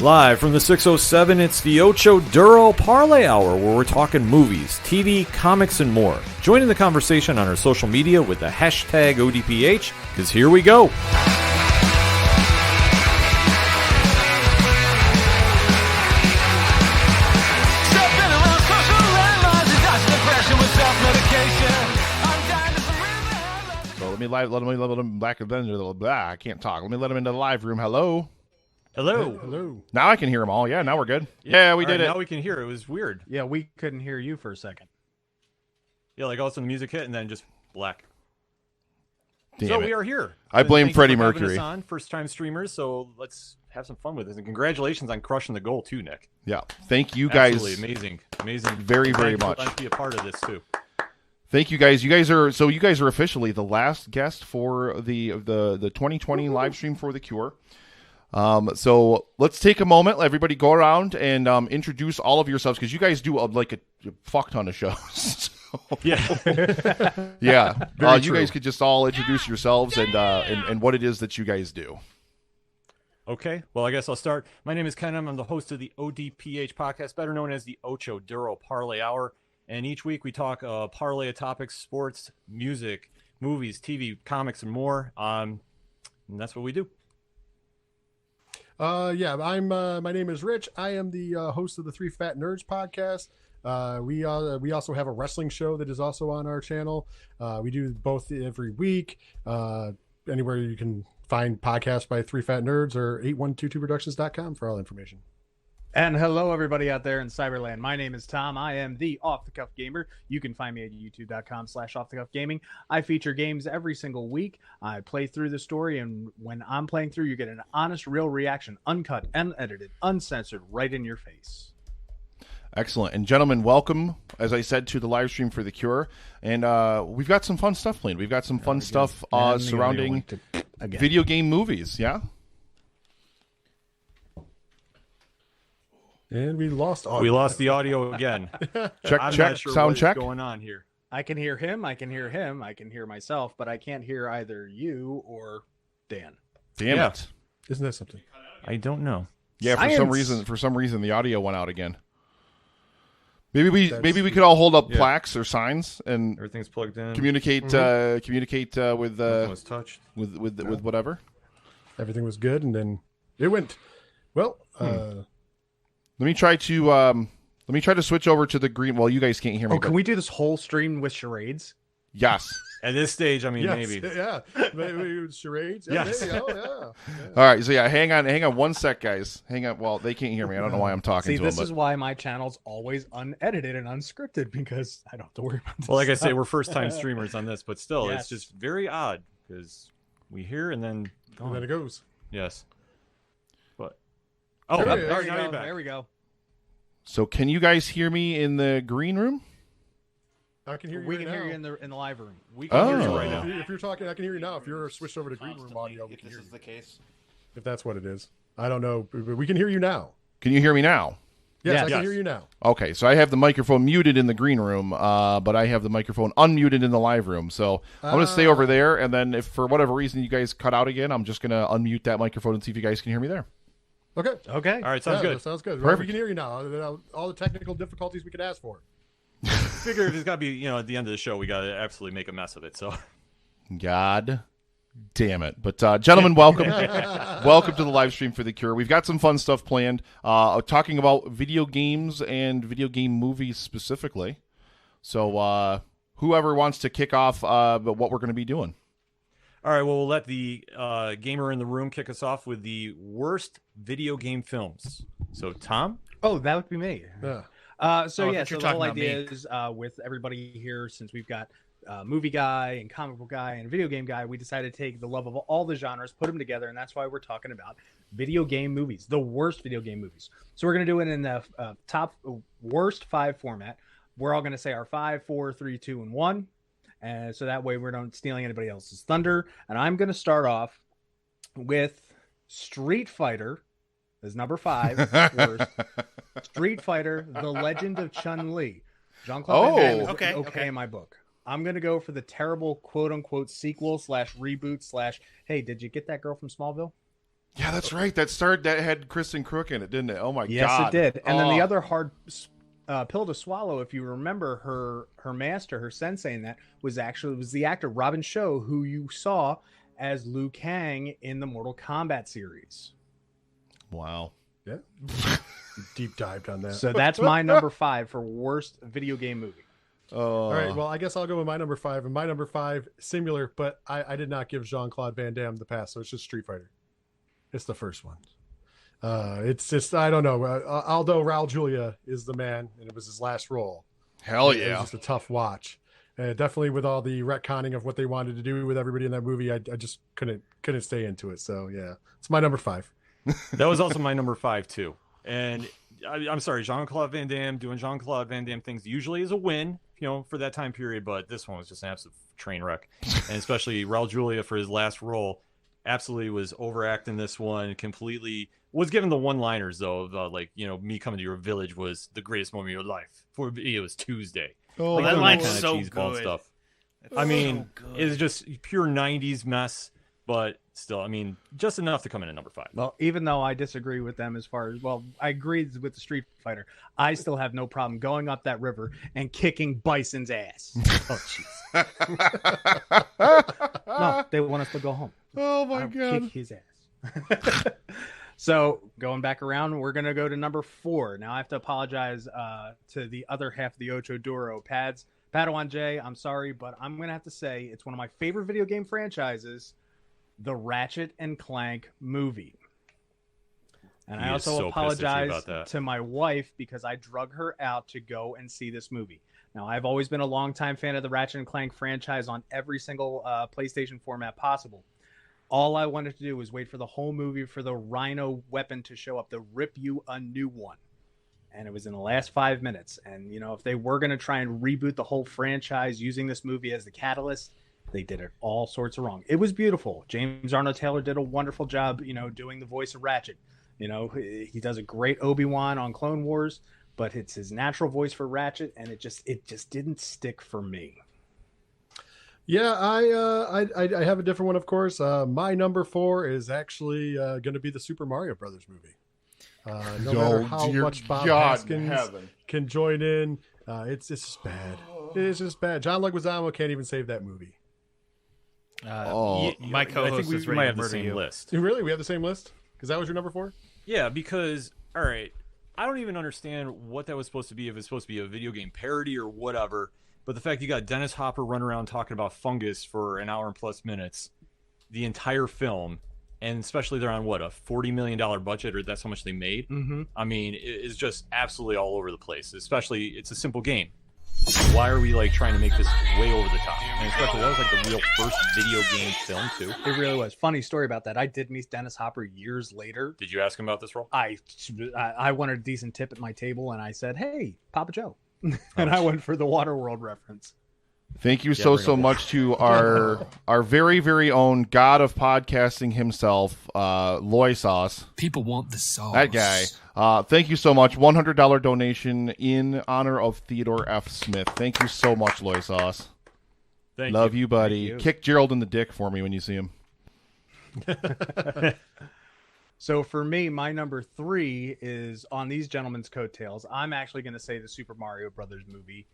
Live from the 607, it's the Ocho Duro Parlay Hour, where we're talking movies, TV, comics, and more. Join in the conversation on our social media with the hashtag ODPH, because here we go. Let him back I can't talk. Let me let him into the live room. Hello. Hello. Now I can hear them all. Yeah, now we're good. Yeah, we did it. Now we can hear it. It was weird. Yeah, we couldn't hear you for a second. Yeah, like all of a sudden the music hit and then just black. Damn so it. we are here. I blame Thank Freddie you for having Mercury. us on, first-time streamers, so let's have some fun with this. And congratulations on crushing the goal too, Nick. Yeah, thank you guys. Absolutely amazing. Very, very much. Glad to be a part of this too. Thank you guys. You guys are officially the last guest for the 2020 live stream for the Cure. So let's take a moment. Let everybody go around and introduce all of yourselves, because you guys do like a fuck ton of shows. Yeah. Yeah. You guys could just all introduce yourselves and what it is that you guys do. Okay. Well, I guess I'll start. My name is Ken. I'm the host of the ODPH podcast, better known as the Ocho Duro Parlay Hour. And each week we talk parlay of topics, sports, music, movies, TV, comics, and more. And that's what we do. My name is Rich. I am the host of the Three Fat Nerds podcast. We also have a wrestling show that is also on our channel. We do both every week. Anywhere you can find podcasts by Three Fat Nerds or 8122productions.com for all information. And hello, everybody out there in Cyberland. My name is Tom. I am the Off the Cuff Gamer. You can find me at youtube.com/offthecuffgaming. I feature games every single week. I play through the story, and when I'm playing through, you get an honest, real reaction, uncut, unedited, uncensored, right in your face. Excellent. And gentlemen, welcome, as I said, to the live stream for the Cure. And we've got some fun stuff planned. We've got some fun stuff surrounding video game movies. Yeah. And we lost audio. We lost the audio again. Check, I'm check, not sure sound what is check. going on here. I can hear him. I can hear him. I can hear myself, but I can't hear either you or Dan. Damn Yeah. it. Isn't that something? I don't know. Yeah, Science. for some reason the audio went out again. Maybe we could all hold up plaques or signs and Everything's plugged in. communicate with Nothing was touched. with whatever. Everything was good, and then it went. Well, Let me try to switch over to the green. Well, you guys can't hear me. Oh, can we do this whole stream with charades? Yes. At this stage, I mean, yes, maybe. yeah, maybe charades. Yeah, Yes. maybe, yeah. All right. So yeah, hang on one sec, guys. Hang on. Well, they can't hear me. I don't know why I'm talking See, to this them. is why my channel's always unedited and unscripted, because I don't have to worry about this. Well, like I say, we're first-time streamers on this, but still, Yes. it's just very odd because we hear and then gone. And then it goes. Yes. But There now you you're go. back. There we go. So can you guys hear me in the green room? I can hear you. We right can hear now. you in the live room. We can hear you Oh. right now. If you're talking, I can hear you now. If you're switched over to green room audio, we if can this hear is you. the case. If that's what it is, I don't know, but we can hear you now. Can you hear me now? Yes, Yes. I can Yes. hear you now. Okay, so I have the microphone muted in the green room, but I have the microphone unmuted in the live room. So I'm going to stay over there, and then if for whatever reason you guys cut out again, I'm just going to unmute that microphone and see if you guys can hear me there. Okay. Okay. All right, sounds good. Sounds good. Perfect. We can hear you now. All the technical difficulties we could ask for. Figure if it's got to be, at the end of the show, we got to absolutely make a mess of it. So, God damn it. But gentlemen, welcome. Welcome to the live stream for the Cure. We've got some fun stuff planned, talking about video games and video game movies specifically. So whoever wants to kick off what we're going to be doing. all right, well, we'll let the gamer in the room kick us off with the worst video game films. So, Tom? Oh, that would be me. Yeah. So I thought so you were the whole talking about idea me. is with everybody here, since we've got movie guy and comic book guy and video game guy, we decided to take the love of all the genres, put them together, and that's why we're talking about video game movies, the worst video game movies. So we're going to do it in the top worst 5 format. We're all going to say our 5, 4, 3, 2, and 1. And so that way we're not stealing anybody else's thunder. And I'm going to start off with Street Fighter as number 5. Worst. Street Fighter, The Legend of Chun-Li. Jean-Claude Van Damme is okay in my book. I'm going to go for the terrible quote-unquote sequel / reboot / hey, did you get that girl from Smallville? Yeah, that's right. That had Kristen Crook in it, didn't it? Oh my god. Yes, it did. And then the Oh. other hard pill to swallow, if you remember, her master, her sensei in that was the actor Robin Shou, who you saw as Liu Kang in the Mortal Kombat series. Wow. Yeah. Deep dived on that. So that's my number 5 for worst video game movie. Oh. All right, well, I guess I'll go with my number 5. And my number 5, similar, but I did not give Jean-Claude Van Damme the pass, so it's just Street Fighter. It's the first one. It's just, I don't know. Although Raul Julia is the man, and it was his last role. Hell It yeah. was just a tough watch. Definitely with all the retconning of what they wanted to do with everybody in that movie, I just couldn't stay into it. So, yeah, it's my number 5. That was also my number 5 too. And I'm sorry, Jean-Claude Van Damme doing Jean-Claude Van Damme things usually is a win, for that time period. But this one was just an absolute train wreck, and especially Raul Julia for his last role, absolutely was overacting this one completely. Was given the one-liners though, of, me coming to your village was the greatest moment of your life. For me, it was Tuesday. Oh, Like, that doing line's kind of so cheeseball good. stuff. It's I mean, so good. it's just pure '90s mess, but still, I mean, just enough to come in at number 5. Well, even though I disagree with them as far as, I agree with the Street Fighter, I still have no problem going up that river and kicking Bison's ass. Oh, jeez. No, they want us to go home. Oh my I'll god. kick his ass. So going back around, we're gonna go to number 4. Now I have to apologize to the other half of the Ocho Duro pads. Padawan J, I'm sorry, but I'm gonna have to say it's one of my favorite video game franchises, the Ratchet and Clank movie. And He I is also so pissed at you apologize about that. to my wife because I drug her out to go and see this movie. Now, I've always been a longtime fan of the Ratchet and Clank franchise on every single PlayStation format possible. All I wanted to do was wait for the whole movie for the Rhino weapon to show up, to rip you a new one. And it was in the last 5 minutes. And, if they were going to try and reboot the whole franchise using this movie as the catalyst, they did it all sorts of wrong. It was beautiful. James Arnold Taylor did a wonderful job, doing the voice of Ratchet. He does a great Obi-Wan on Clone Wars, but it's his natural voice for Ratchet, and it just didn't stick for me. Yeah, I have a different one, of course. My number 4 is actually going to be the Super Mario Brothers movie. No matter how dear much Bob God in Hoskins heaven. can join in, it's just bad. It's just bad. John Leguizamo can't even save that movie. Oh. My I co-host think is we ready might to have the murder same you. list. Really? We have the same list? Because that was your number 4? Yeah, because all right, I don't even understand what that was supposed to be. If it's supposed to be a video game parody or whatever, but the fact you got Dennis Hopper running around talking about fungus for an hour and plus minutes, the entire film, and especially they're on what, a $40 million budget, or that's how much they made. Mm-hmm. I mean, it's just absolutely all over the place. Especially, it's a simple game. Why are we trying to make this way over the top? And especially that was the real first video game film too. It really was. Funny story about that. I did meet Dennis Hopper years later. Did you ask him about this role? I wanted a decent tip at my table, and I said, "Hey, Papa Joe," and I went for the Waterworld reference. Thank you Yeah, so bring it much to our very, very own god of podcasting himself, Loy Sauce. People want the sauce. That guy. Thank you so much. $100 donation in honor of Theodore F. Smith. Thank you so much, Loy Sauce. Thank Love you, buddy. Thank you. Kick Gerald in the dick for me when you see him. So for me, my number 3 is on these gentlemen's coattails. I'm actually going to say the Super Mario Brothers movie,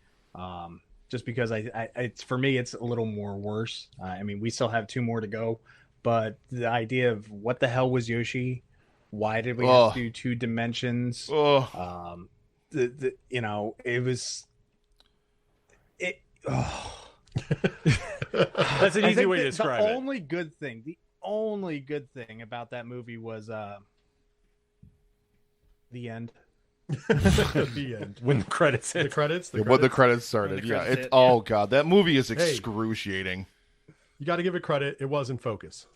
just because it's for me, it's a little more worse. I mean, we still have 2 more to go, but the idea of what the hell was Yoshi? Why did we have to do 2 dimensions? Oh, It was it. Oh. That's an I easy think way to the describe it. The only good thing about that movie was the end. The end. When the credits The hit. credits? when the credits started. When the Yeah. credits It's hit, oh god, that movie is excruciating. You got to give it credit. It was in focus.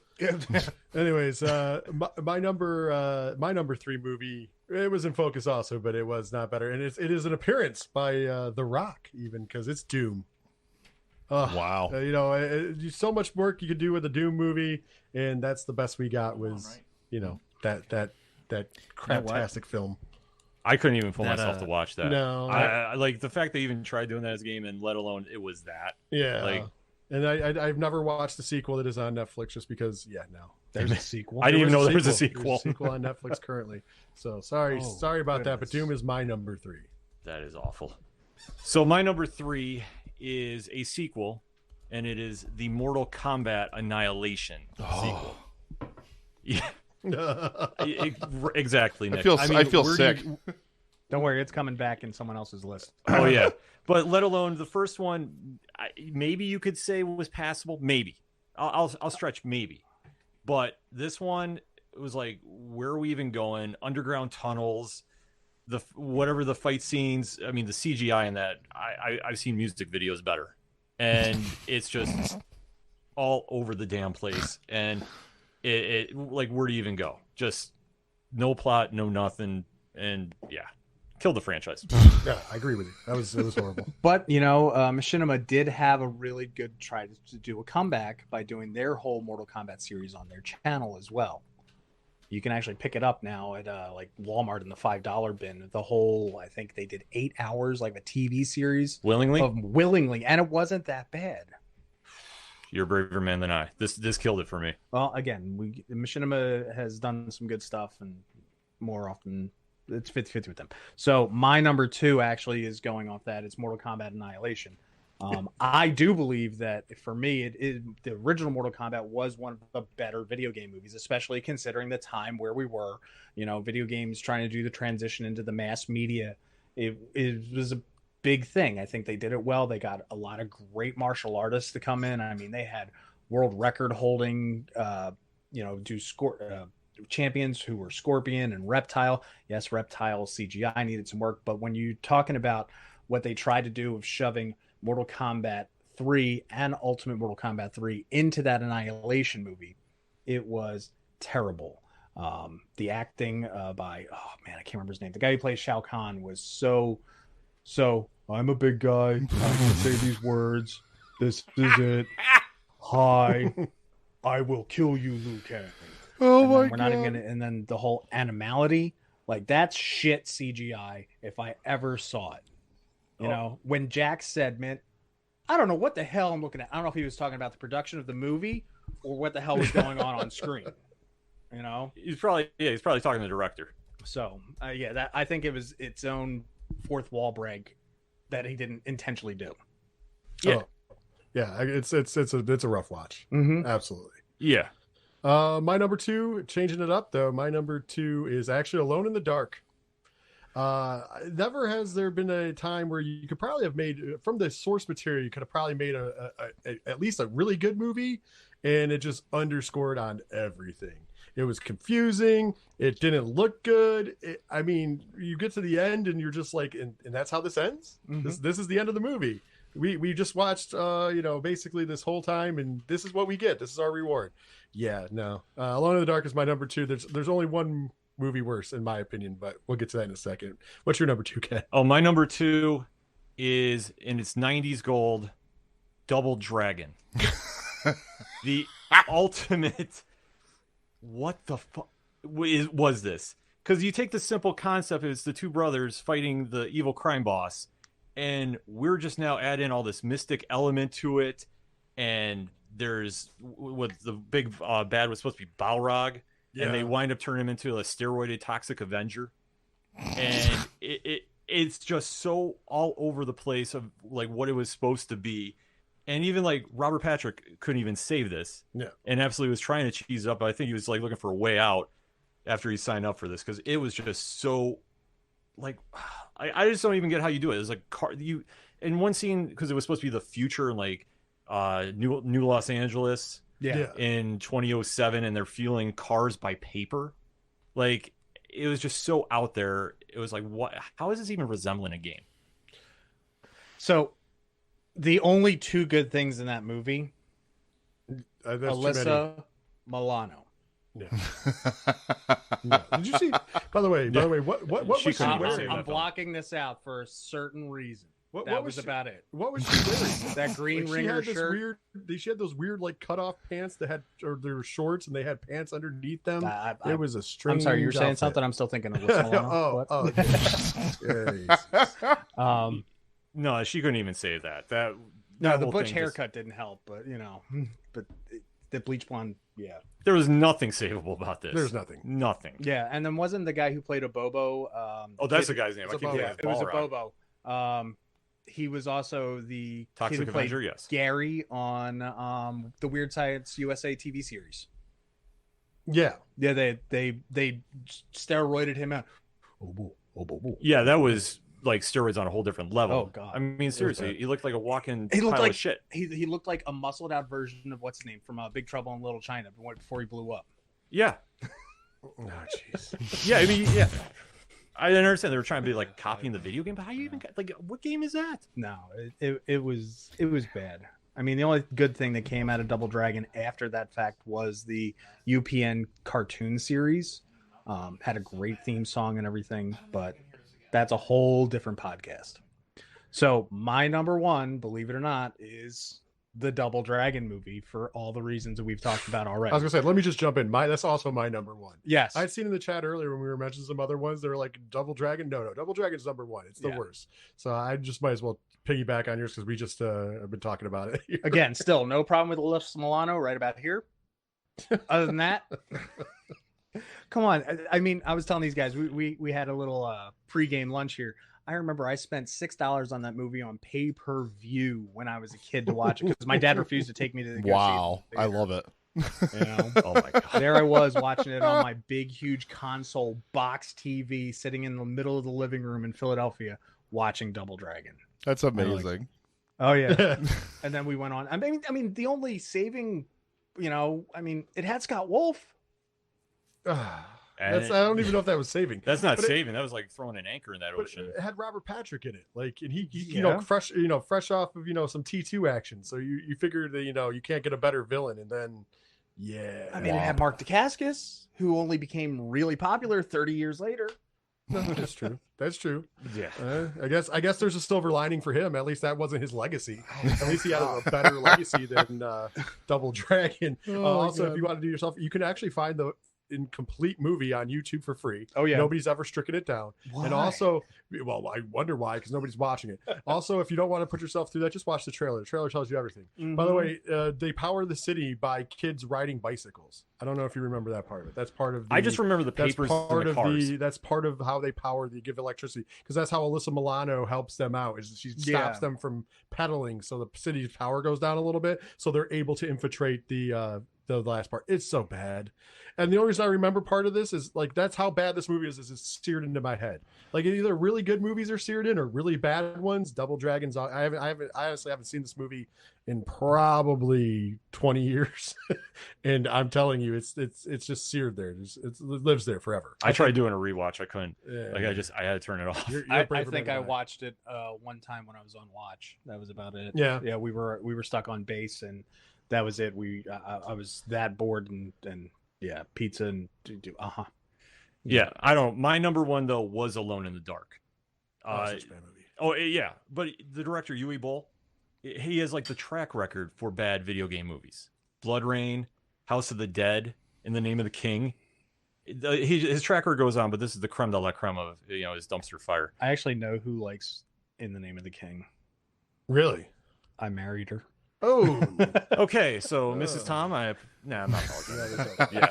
Anyways, my number 3 movie, it was in focus also, but it was not better. And it is an appearance by The Rock, even, because it's Doom. Wow. So much work you could do with a Doom movie, and that's the best we got was, that craptastic film. I couldn't even pull That, myself to watch that. No. I like the fact they even tried doing that as a game, and let alone it was that. Yeah. Like, And I've never watched the sequel that is on Netflix just because, no. There's a sequel. I didn't even know there was a There's sequel. a sequel on Netflix currently. So sorry about that, but Doom is my number 3. That is awful. So my number 3 is a sequel, and it is the Mortal Kombat Annihilation sequel. Yeah. Exactly, Nick. I feel sick. Don't worry, it's coming back in someone else's list. Oh yeah, but let alone the first one, maybe you could say was passable. Maybe I'll stretch maybe, but this one was like, where are we even going? Underground tunnels, whatever the fight scenes. I mean, the CGI in that. I've seen music videos better, and it's just all over the damn place. And it like, where do you even go? Just no plot, no nothing, and yeah. Killed the franchise. Yeah, I agree with you. It was horrible. But Machinima did have a really good try to do a comeback by doing their whole Mortal Kombat series on their channel as well. You can actually pick it up now at like Walmart in the $5 bin. The whole, I think they did 8 hours, like a TV series, willingly, and it wasn't that bad. You're a braver man than I. This killed it for me. Well, again, Machinima has done some good stuff, and more often it's 50-50 with them. So my number 2 actually is going off that. It's Mortal Kombat Annihilation. I do believe that for me, the original Mortal Kombat was one of the better video game movies, especially considering the time where we were. Video games trying to do the transition into the mass media. It was a big thing. I think they did it well. They got a lot of great martial artists to come in. I mean, they had world record holding, champions who were Scorpion and Reptile. Yes, Reptile CGI needed some work, but when you're talking about what they tried to do of shoving Mortal Kombat 3 and Ultimate Mortal Kombat 3 into that Annihilation movie, it was terrible. The acting by, I can't remember his name. The guy who plays Shao Kahn was so I'm a big guy. I'm going to say these words. This is it. Hi, I will kill you, Liu Kang. Oh my God. Not even gonna, and then the whole animality, like that's shit CGI if I ever saw it. When Jack said, man, I don't know what the hell I'm looking at. I don't know if he was talking about the production of the movie or what the hell was going on screen. He's probably talking to the director. So that I think it was its own fourth wall break that he didn't intentionally do. Yeah. It's a rough watch. Mm-hmm. Absolutely. Yeah. My number 2, changing it up though. My number 2 is actually Alone in the Dark. Never has there been a time where you could probably have made from the source material. You could have probably made at least a really good movie, and it just underscored on everything. It was confusing. It didn't look good. You get to the end and you're just like, and that's how this ends. Mm-hmm. This is the end of the movie. We just watched, basically this whole time, and this is what we get. This is our reward. Yeah, no. Alone in the Dark is my number 2. There's only one movie worse, in my opinion, but we'll get to that in a second. What's your number 2, Ken? Oh, my number 2 is, in its 90s gold, Double Dragon. The ultimate... What the fuck was this? Because you take the simple concept, it's the two brothers fighting the evil crime boss, and we're just now adding all this mystic element to it, and there's what the big bad was supposed to be Balrog, and they wind up turning him into a steroided toxic Avenger, and it's just so all over the place of like what it was supposed to be. And even like Robert Patrick couldn't even save this. Yeah. And absolutely was trying to cheese it up. But I think he was like looking for a way out after he signed up for this, because it was just so like, I just don't even get how you do it. It's like you in one scene, because it was supposed to be the future in like New Los Angeles in 2007, and they're fueling cars by paper. Like, it was just so out there. It was like, what? How is this even resembling a game? So the only 2 good things in that movie, Alyssa Milano. Yeah. Yeah. Did you see? By the way, what was she wearing? I'm blocking this out for a certain reason. That was about it. What was she wearing? That green ringer shirt. She had those weird like cutoff pants that had, or they were shorts and they had pants underneath them. It was a strange. I'm sorry, you're saying something. I'm still thinking of Alyssa Milano. No, she couldn't even say that. No, that the whole butch thing haircut didn't help, but the bleach blonde, yeah. there was nothing savable about this. There's nothing. Nothing. Yeah, and then wasn't the guy who played a Bobo? Oh, that's the kid- guy's name. I It's a keep Bobo. thinking Yeah, it was a Balrog. Bobo. He was also the Toxic kid who played Avenger, yes. Gary on the Weird Science USA TV series. Yeah. Yeah, they steroided him out. Oh, Yeah, that was like steroids on a whole different level. Oh, God. I mean, seriously, he looked like a walking He looked pile like of shit. he looked like a muscled out version of what's his name from Big Trouble in Little China before he blew up. Yeah, Oh, jeez. yeah. I mean, yeah. I didn't understand they were trying to be like copying the video game, but how you even like what game is that? No, it was bad. I mean, the only good thing that came out of Double Dragon after that fact was the UPN cartoon series. Had a great theme song and everything, but that's a whole different podcast. So my number one, believe it or not, is the Double Dragon movie for all the reasons that we've talked about already. I was gonna say, let me just jump in. That's also my number one. Yes. I'd seen in the chat earlier when we were mentioning some other ones. They were like Double Dragon. No, Double Dragon's number one. It's the Yeah. worst. So I just might as well piggyback on yours because we just have been talking about it. Again, still no problem with Alyssa Milano right about here. Other than that, come on. I mean, I was telling these guys we had a little pregame lunch here. I remember I spent $6 on that movie on pay-per-view when I was a kid to watch it because my dad refused to take me to the Wow, I love it. You know? Oh my god. There I was watching it on my big, huge console box TV, sitting in the middle of the living room in Philadelphia, watching Double Dragon. That's amazing. Oh yeah. And then we went on. I mean, the only saving, it had Scott Wolf. And I don't even know if that was saving. that's not But it- saving. That was like throwing an anchor in that But ocean. it had Robert Patrick in it, like, and he Yeah. fresh off of some T2 action. So you figure that you can't get a better villain, and then yeah, I mean, it had Mark Dacascos, who only became really popular 30 years later. no, that's true. That's true. Yeah. I guess there's a silver lining for him. At least that wasn't his legacy. At least he had a better legacy than Double Dragon. Also, if you want to do yourself, you can actually find the incomplete movie on YouTube for free. Oh yeah. Nobody's ever stricken it down. Why? And also, well, I wonder why, because nobody's watching it. Also, if you don't want to put yourself through that, just watch the trailer. The trailer tells you everything. By the way, they power the city by kids riding bicycles. I don't know if you remember that part of it. That's part of the, I just remember the that's papers part and the of cars. that's part of how they give electricity, because that's how Alyssa Milano helps them out, is she stops them from pedaling, so the city's power goes down a little bit, so they're able to infiltrate the last part. It's so bad. And the only reason I remember part of this is like that's how bad this movie is it's seared into my head. Like either really good movies are seared in or really bad ones. Double Dragons. I honestly haven't seen this movie in probably 20 years. And I'm telling you, it's just seared there. It lives there forever. I tried doing a rewatch. I couldn't. Yeah. Like I had to turn it off. You're I braver think than I watched it one time when I was on watch. That was about it. Yeah. Yeah, we were stuck on base, and that was it. I was that bored, and yeah, pizza and Yeah, I don't. My number one though was Alone in the Dark. Such a bad movie. Yeah, but the director Yui Boll, he has like the track record for bad video game movies. Blood Rain, House of the Dead, In the Name of the King. His track record goes on, but this is the creme de la creme of his dumpster fire. I actually know who likes In the Name of the King. Really? I married her. Oh. Okay, so Mrs. Tom, I'm not apologizing. Yeah.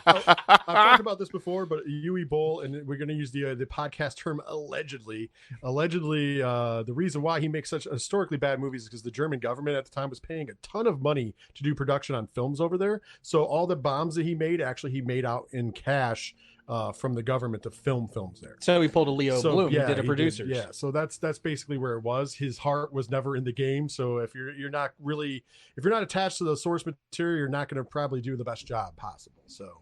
I've talked about this before, but Yui Boll, and we're going to use the podcast term allegedly. Allegedly, the reason why he makes such historically bad movies is because the German government at the time was paying a ton of money to do production on films over there. So all the bombs that he made out in cash from the government to film films there. So he pulled a Leo Bloom. Yeah, he did a producer. Yeah, so that's basically where it was. His heart was never in the game. So if you're not attached to the source material, you're not going to probably do the best job possible. So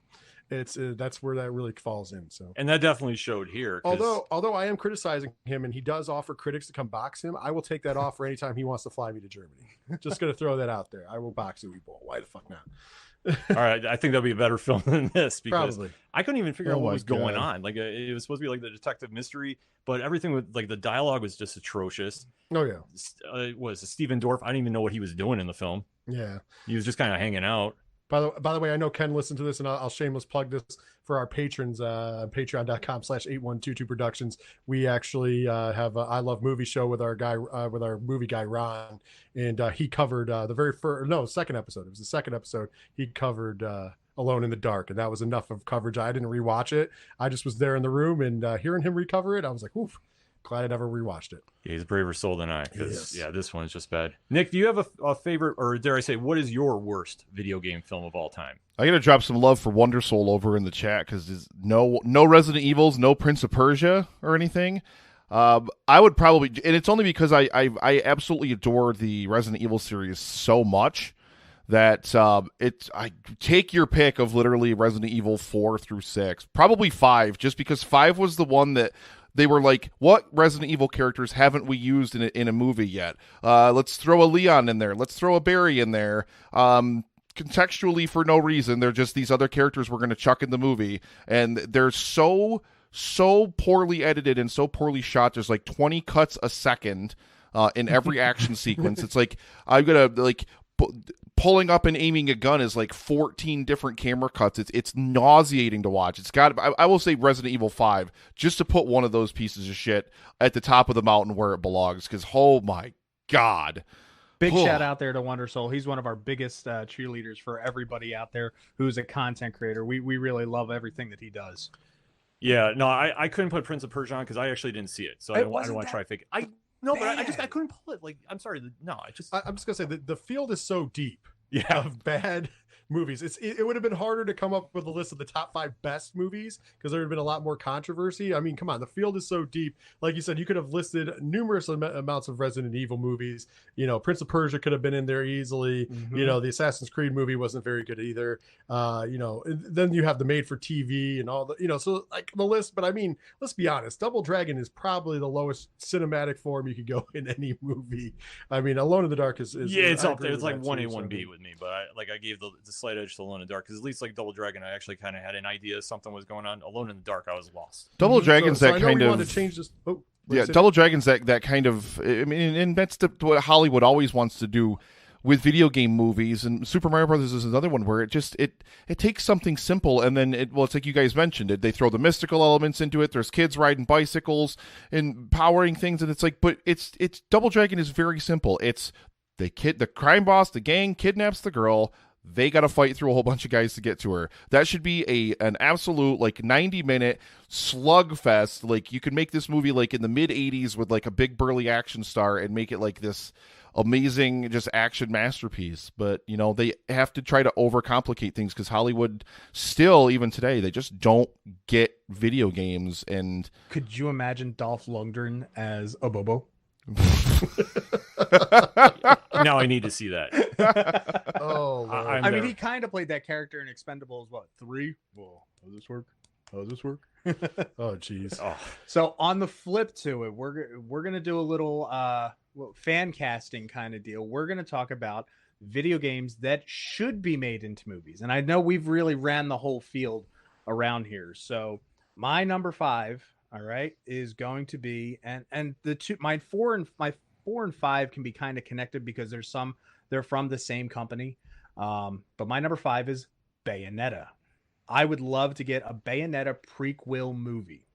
it's that's where that really falls in. So And that definitely showed here. 'cause- although I am criticizing him and he does offer critics to come box him, I will take that offer anytime he wants to fly me to Germany. Just going to throw that out there. I will box Yui Boll. Why the fuck not? all right, I think that'll be a better film than this because Probably. I couldn't even figure Oh out what my was going God. on. Like it was supposed to be like the detective mystery, but everything with like the dialogue was just atrocious. Oh yeah. Was Steven Dorff? I didn't even know what he was doing in the film. Yeah. He was just kind of hanging out. By the way, I know Ken listened to this, and I'll shameless plug this for our patrons. Patreon.com/8122 Productions. We actually have a I Love Movie show with our movie guy Ron, and he covered the second episode. It was the second episode. He covered Alone in the Dark, and that was enough of coverage. I didn't rewatch it. I just was there in the room, and hearing him recover it, I was like, oof. Glad I never rewatched it. Yeah, he's a braver soul than I, because Yes. this one's just bad. Nick, do you have a favorite, or dare I say, what is your worst video game film of all time? I gotta drop some love for Wonder Soul over in the chat because there's no Resident Evils, no Prince of Persia or anything. I would probably, and it's only because I absolutely adore the Resident Evil series so much that I take your pick of literally Resident Evil 4 through 6, probably 5, just because 5 was the one that they were like, what Resident Evil characters haven't we used in a movie yet? Let's throw a Leon in there. Let's throw a Barry in there. Contextually, for no reason, they're just these other characters we're going to chuck in the movie. And they're so poorly edited and so poorly shot. There's like 20 cuts a second in every action sequence. It's like, I'm going to, like, pulling up and aiming a gun is like 14 different camera cuts. It's nauseating to watch. It's got, I will say Resident Evil 5, just to put one of those pieces of shit at the top of the mountain where it belongs, because oh my god. Big shout out there to Wonder Soul. He's one of our biggest cheerleaders for everybody out there who's a content creator. We really love everything that he does. Yeah, no, I couldn't put Prince of Persia on because I actually didn't see it, so I don't want to try to figure. No, but I couldn't pull it. Like, I'm sorry. No, I'm just gonna say the field is so deep. Yeah. Of bad movies. It would have been harder to come up with a list of the top 5 best movies because there would have been a lot more controversy. I mean, come on, the field is so deep. Like you said, you could have listed numerous amounts of Resident Evil movies. You know, Prince of Persia could have been in there easily. Mm-hmm. You know, the Assassin's Creed movie wasn't very good either. You know, and then you have the made for TV and all the, you know, so like the list. But I mean, let's be honest, Double Dragon is probably the lowest cinematic form you could go in any movie. I mean, Alone in the Dark is it's I up there. agree It's with like that 1A, too, so 1B with me, but I gave the slight edge to Alone in the Dark because at least like Double Dragon, I actually kind of had an idea something was going on. Alone in the Dark, I was lost. Double Dragon's so that I know kind we of. want to change this. Yeah, Double Dragon's that kind of. I mean, and that's what Hollywood always wants to do with video game movies. And Super Mario Brothers is another one where it takes something simple and then it's like you guys mentioned it. They throw the mystical elements into it. There's kids riding bicycles and powering things, and it's like, but it's Double Dragon is very simple. It's the crime boss, the gang kidnaps the girl. They got to fight through a whole bunch of guys to get to her. That should be an absolute like 90-minute slugfest. Like you could make this movie like in the mid 80s with like a big burly action star and make it like this amazing just action masterpiece. But you know, they have to try to overcomplicate things because Hollywood still, even today, they just don't get video games. And could you imagine Dolph Lundgren as a Bobo? Now I need to see that. Oh, I mean, he kind of played that character in Expendables. What, 3? Well, how does this work? oh, jeez. Oh. So on the flip to it, we're gonna do a little fan casting kind of deal. We're gonna talk about video games that should be made into movies, and I know we've really ran the whole field around here. So my number 5, all right, is going to be and the two, my 4 and 5 can be kind of connected because they're from the same company. But my number 5 is Bayonetta. I would love to get a Bayonetta prequel movie.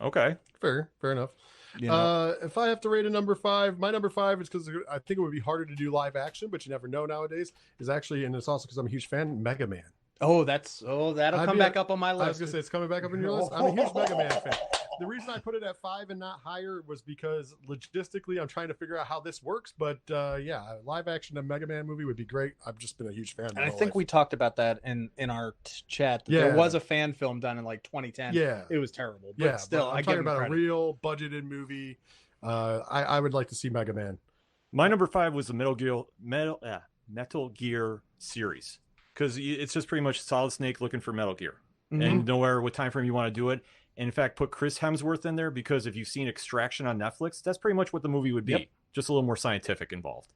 Okay. Fair enough. You know? If I have to rate a number 5, my number 5 is because I think it would be harder to do live action, but you never know nowadays. Is actually, and it's also because I'm a huge fan, Mega Man. That'll come back up on my list. I was gonna say it's coming back up on your list. I'm a huge Mega Man fan. The reason I put it at 5 and not higher was because logistically I'm trying to figure out how this works. But yeah, live action a Mega Man movie would be great. I've just been a huge fan. And I think we talked about that in our chat. Yeah. There was a fan film done in like 2010. Yeah, it was terrible. But yeah, still, I'm talking about a real budgeted movie. I would like to see Mega Man. My number 5 was the Metal Gear series because it's just pretty much Solid Snake looking for Metal Gear and nowhere what time frame you want to do it. And in fact, put Chris Hemsworth in there because if you've seen Extraction on Netflix, that's pretty much what the movie would be. Yep. Just a little more scientific involved.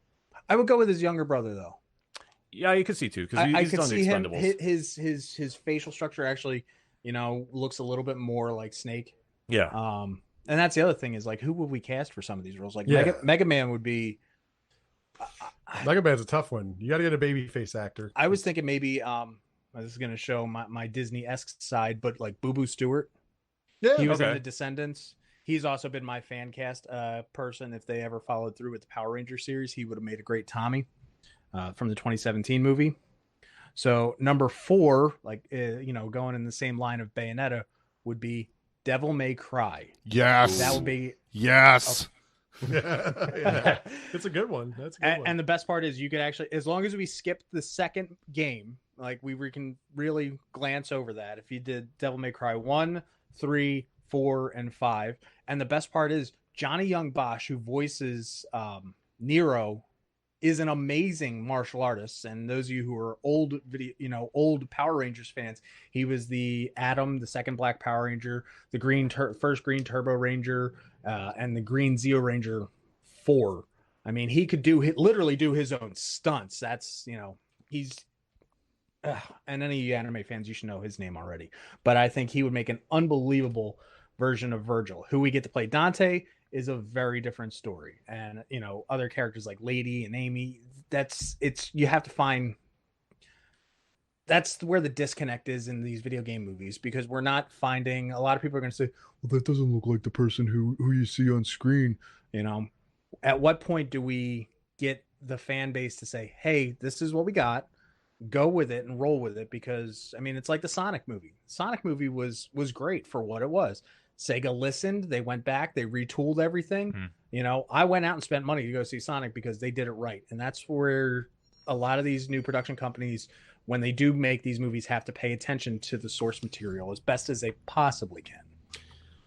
I would go with his younger brother though. Yeah, you could see too because I he's could done see the him. Expendables. His facial structure actually, looks a little bit more like Snake. Yeah. And that's the other thing is like, who would we cast for some of these roles? Like yeah. Mega Man would be. Mega Man's a tough one. You got to get a babyface actor. I was thinking maybe this is going to show my Disney-esque side, but like Boo Boo Stewart. Yeah, He was in Okay. The Descendants. He's also been my fan cast person. If they ever followed through with the Power Ranger series, he would have made a great Tommy from the 2017 movie. So number 4, like going in the same line of Bayonetta, would be Devil May Cry. Yes. That would be Yes. yeah. It's a good one. That's a good one. and the best part is you could actually, as long as we skip the second game, like we can really glance over that. If you did Devil May Cry 1, 3, 4, and 5, and the best part is Johnny Young Bosch, who voices Nero, is an amazing martial artist. And those of you who are old Power Rangers fans, he was the Atom, the second Black Power Ranger, the first Green Turbo Ranger, and the Green Zeo Ranger 4. I mean, he could literally do his own stunts. That's, he's, and any of you anime fans, you should know his name already. But I think he would make an unbelievable version of Virgil. Who we get to play Dante is a very different story. And, other characters like Lady and Amy, you have to find, that's where the disconnect is in these video game movies, because we're not finding, a lot of people are going to say, well, that doesn't look like the person who you see on screen. At what point do we get the fan base to say, hey, this is what we got, go with it and roll with it? Because I mean, it's like the Sonic movie. Sonic movie was great for what it was. Sega listened, they went back, they retooled everything. I went out and spent money to go see Sonic because they did it right. And that's where a lot of these new production companies, when they do make these movies, have to pay attention to the source material as best as they possibly can.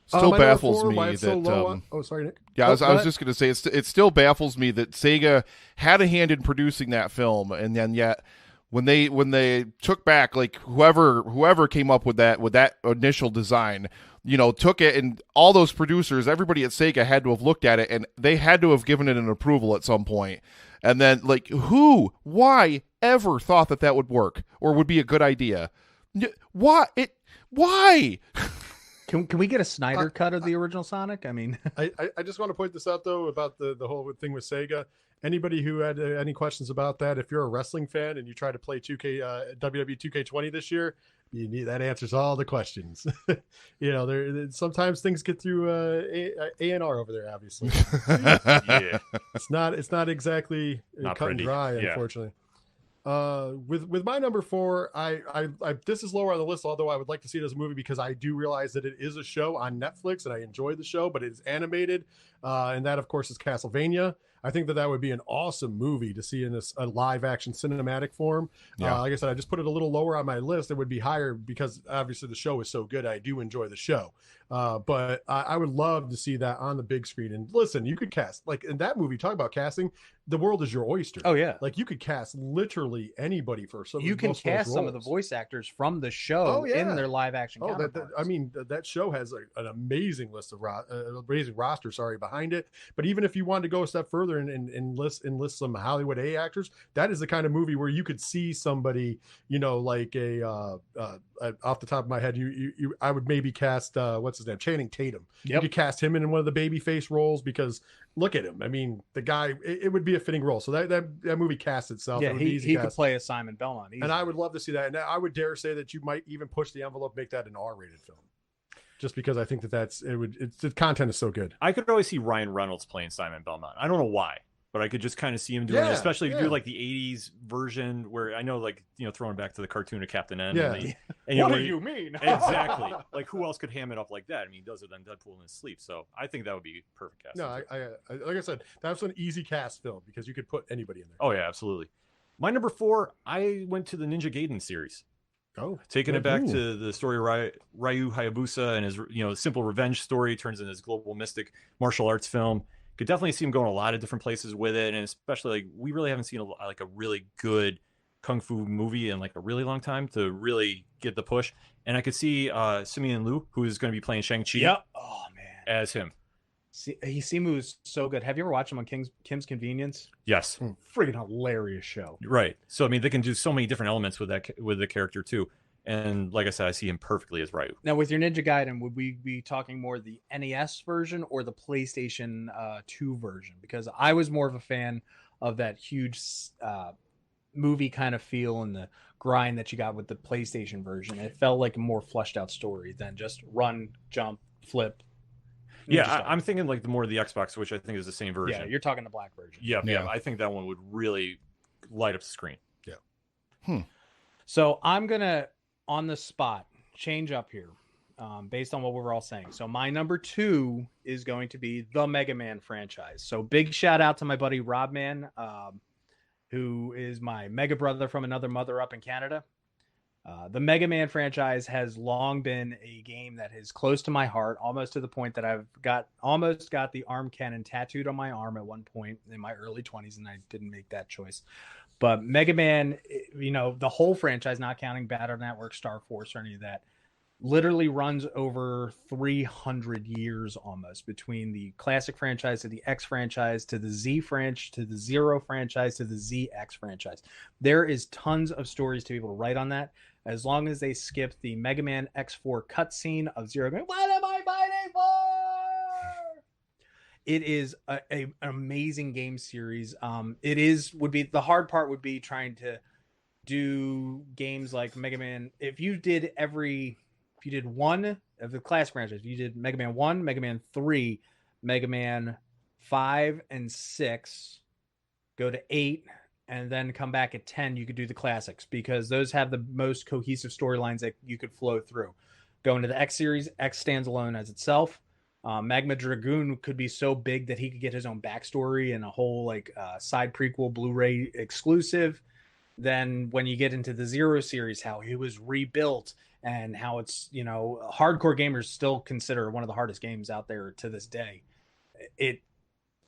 Still my number baffles 4, me why it's that. so low sorry, Nick. Yeah, Oh, I was just going to say it still baffles me that Sega had a hand in producing that film, and then yet when they took back, like whoever came up with that initial design, took it, and all those producers, everybody at Sega had to have looked at it, and they had to have given it an approval at some point. And then, like, why ever thought that would work or would be a good idea? Why? Can we get a Snyder cut of the original Sonic? I mean, I just want to point this out, though, about the whole thing with Sega. Anybody who had any questions about that, if you're a wrestling fan and you try to play WWE 2K20 this year, that answers all the questions. Sometimes things get through A&R over there, obviously. Yeah. It's not exactly Not cut pretty. and dry, Yeah. unfortunately. With my number 4, I this is lower on the list, although I would like to see it as a movie because I do realize that it is a show on Netflix and I enjoy the show, but it is animated, and that of course is Castlevania. I think that would be an awesome movie to see in a live action cinematic form. Yeah. Like I said, I just put it a little lower on my list. It would be higher because obviously the show is so good. I do enjoy the show. But I would love to see that on the big screen. And listen, you could cast, like in that movie, talk about casting, the world is your oyster. oh yeah, Like you could cast literally anybody for some. you can most of those cast some of the roles. voice actors from the show Oh, yeah. in their live action. Oh, counterparts. I mean, that show has an amazing list of amazing roster. Sorry, behind it. But even if you wanted to go a step further and enlist some Hollywood A actors, that is the kind of movie where you could see somebody, like off the top of my head, I would maybe cast what's his name, Channing Tatum. You Yep. could cast him in one of the babyface roles because look at him. I mean, the guy, it would be a fitting role. So that movie casts itself. Yeah, It would be he easy could cast. play a Simon Belmont. And I would love to see that. And I would dare say that you might even push the envelope, make that an R-rated film, just because I think the content is so good. I could always see Ryan Reynolds playing Simon Belmont. I don't know why, but I could just kind of see him doing it, especially if you do like the 80s version where I know, like, throwing back to the cartoon of Captain N. Yeah. And What know, do you mean? Exactly. Like, who else could ham it up like that? I mean, he does it on Deadpool in his sleep. So I think that would be perfect casting. No, I like I said, that's an easy cast film because you could put anybody in there. Oh, yeah, absolutely. My number 4, I went to the Ninja Gaiden series. Oh, Taking it back ooh. to the story of Ryu Hayabusa and his, simple revenge story turns into this global mystic martial arts film. Could definitely see him going a lot of different places with it, and especially like we really haven't seen a really good kung fu movie in like a really long time to really get the push. And I could see Simeon Liu, who is going to be playing Shang-Chi, Yep. Oh man, as him. Simu is so good. Have you ever watched him on Kim's Convenience? Yes, Freaking hilarious show. right. So I mean, they can do so many different elements with the character too. And like I said, I see him perfectly as Ryu. Now, with your Ninja Gaiden, would we be talking more the NES version or the PlayStation 2 version? Because I was more of a fan of that huge movie kind of feel and the grind that you got with the PlayStation version. It felt like a more fleshed out story than just run, jump, flip. Yeah, I'm thinking like the more the Xbox, which I think is the same version. Yeah, you're talking the black version. Yeah. I think that one would really light up the screen. Yeah. So I'm gonna on the spot change up here, based on what we were all saying. So my number 2 is going to be the Mega Man franchise. So big shout out to my buddy Rob Man, who is my mega brother from another mother up in Canada. The Mega Man franchise has long been a game that is close to my heart, almost to the point that I've almost got the arm cannon tattooed on my arm at one point in my early 20s, and I didn't make that choice. But Mega Man, the whole franchise, not counting Battle Network, Star Force, or any of that, literally runs over 300 years almost, between the classic franchise to the X franchise to the Z franchise to the Zero franchise to the ZX franchise. There is tons of stories to be able to write on that, as long as they skip the Mega Man X4 cutscene of Zero going, "What am I fighting for?" It is an amazing game series. The hard part would be trying to do games like Mega Man. If you did one of the classic franchise, if you did Mega Man 1, Mega Man 3, Mega Man 5 and 6, go to 8, and then come back at 10, you could do the classics, because those have the most cohesive storylines that you could flow through. Going to the X series, X stands alone as itself. Magma Dragoon could be so big that he could get his own backstory and a whole side prequel Blu-ray exclusive. Then when you get into the Zero series, how he was rebuilt and how it's, hardcore gamers still consider one of the hardest games out there to this day. It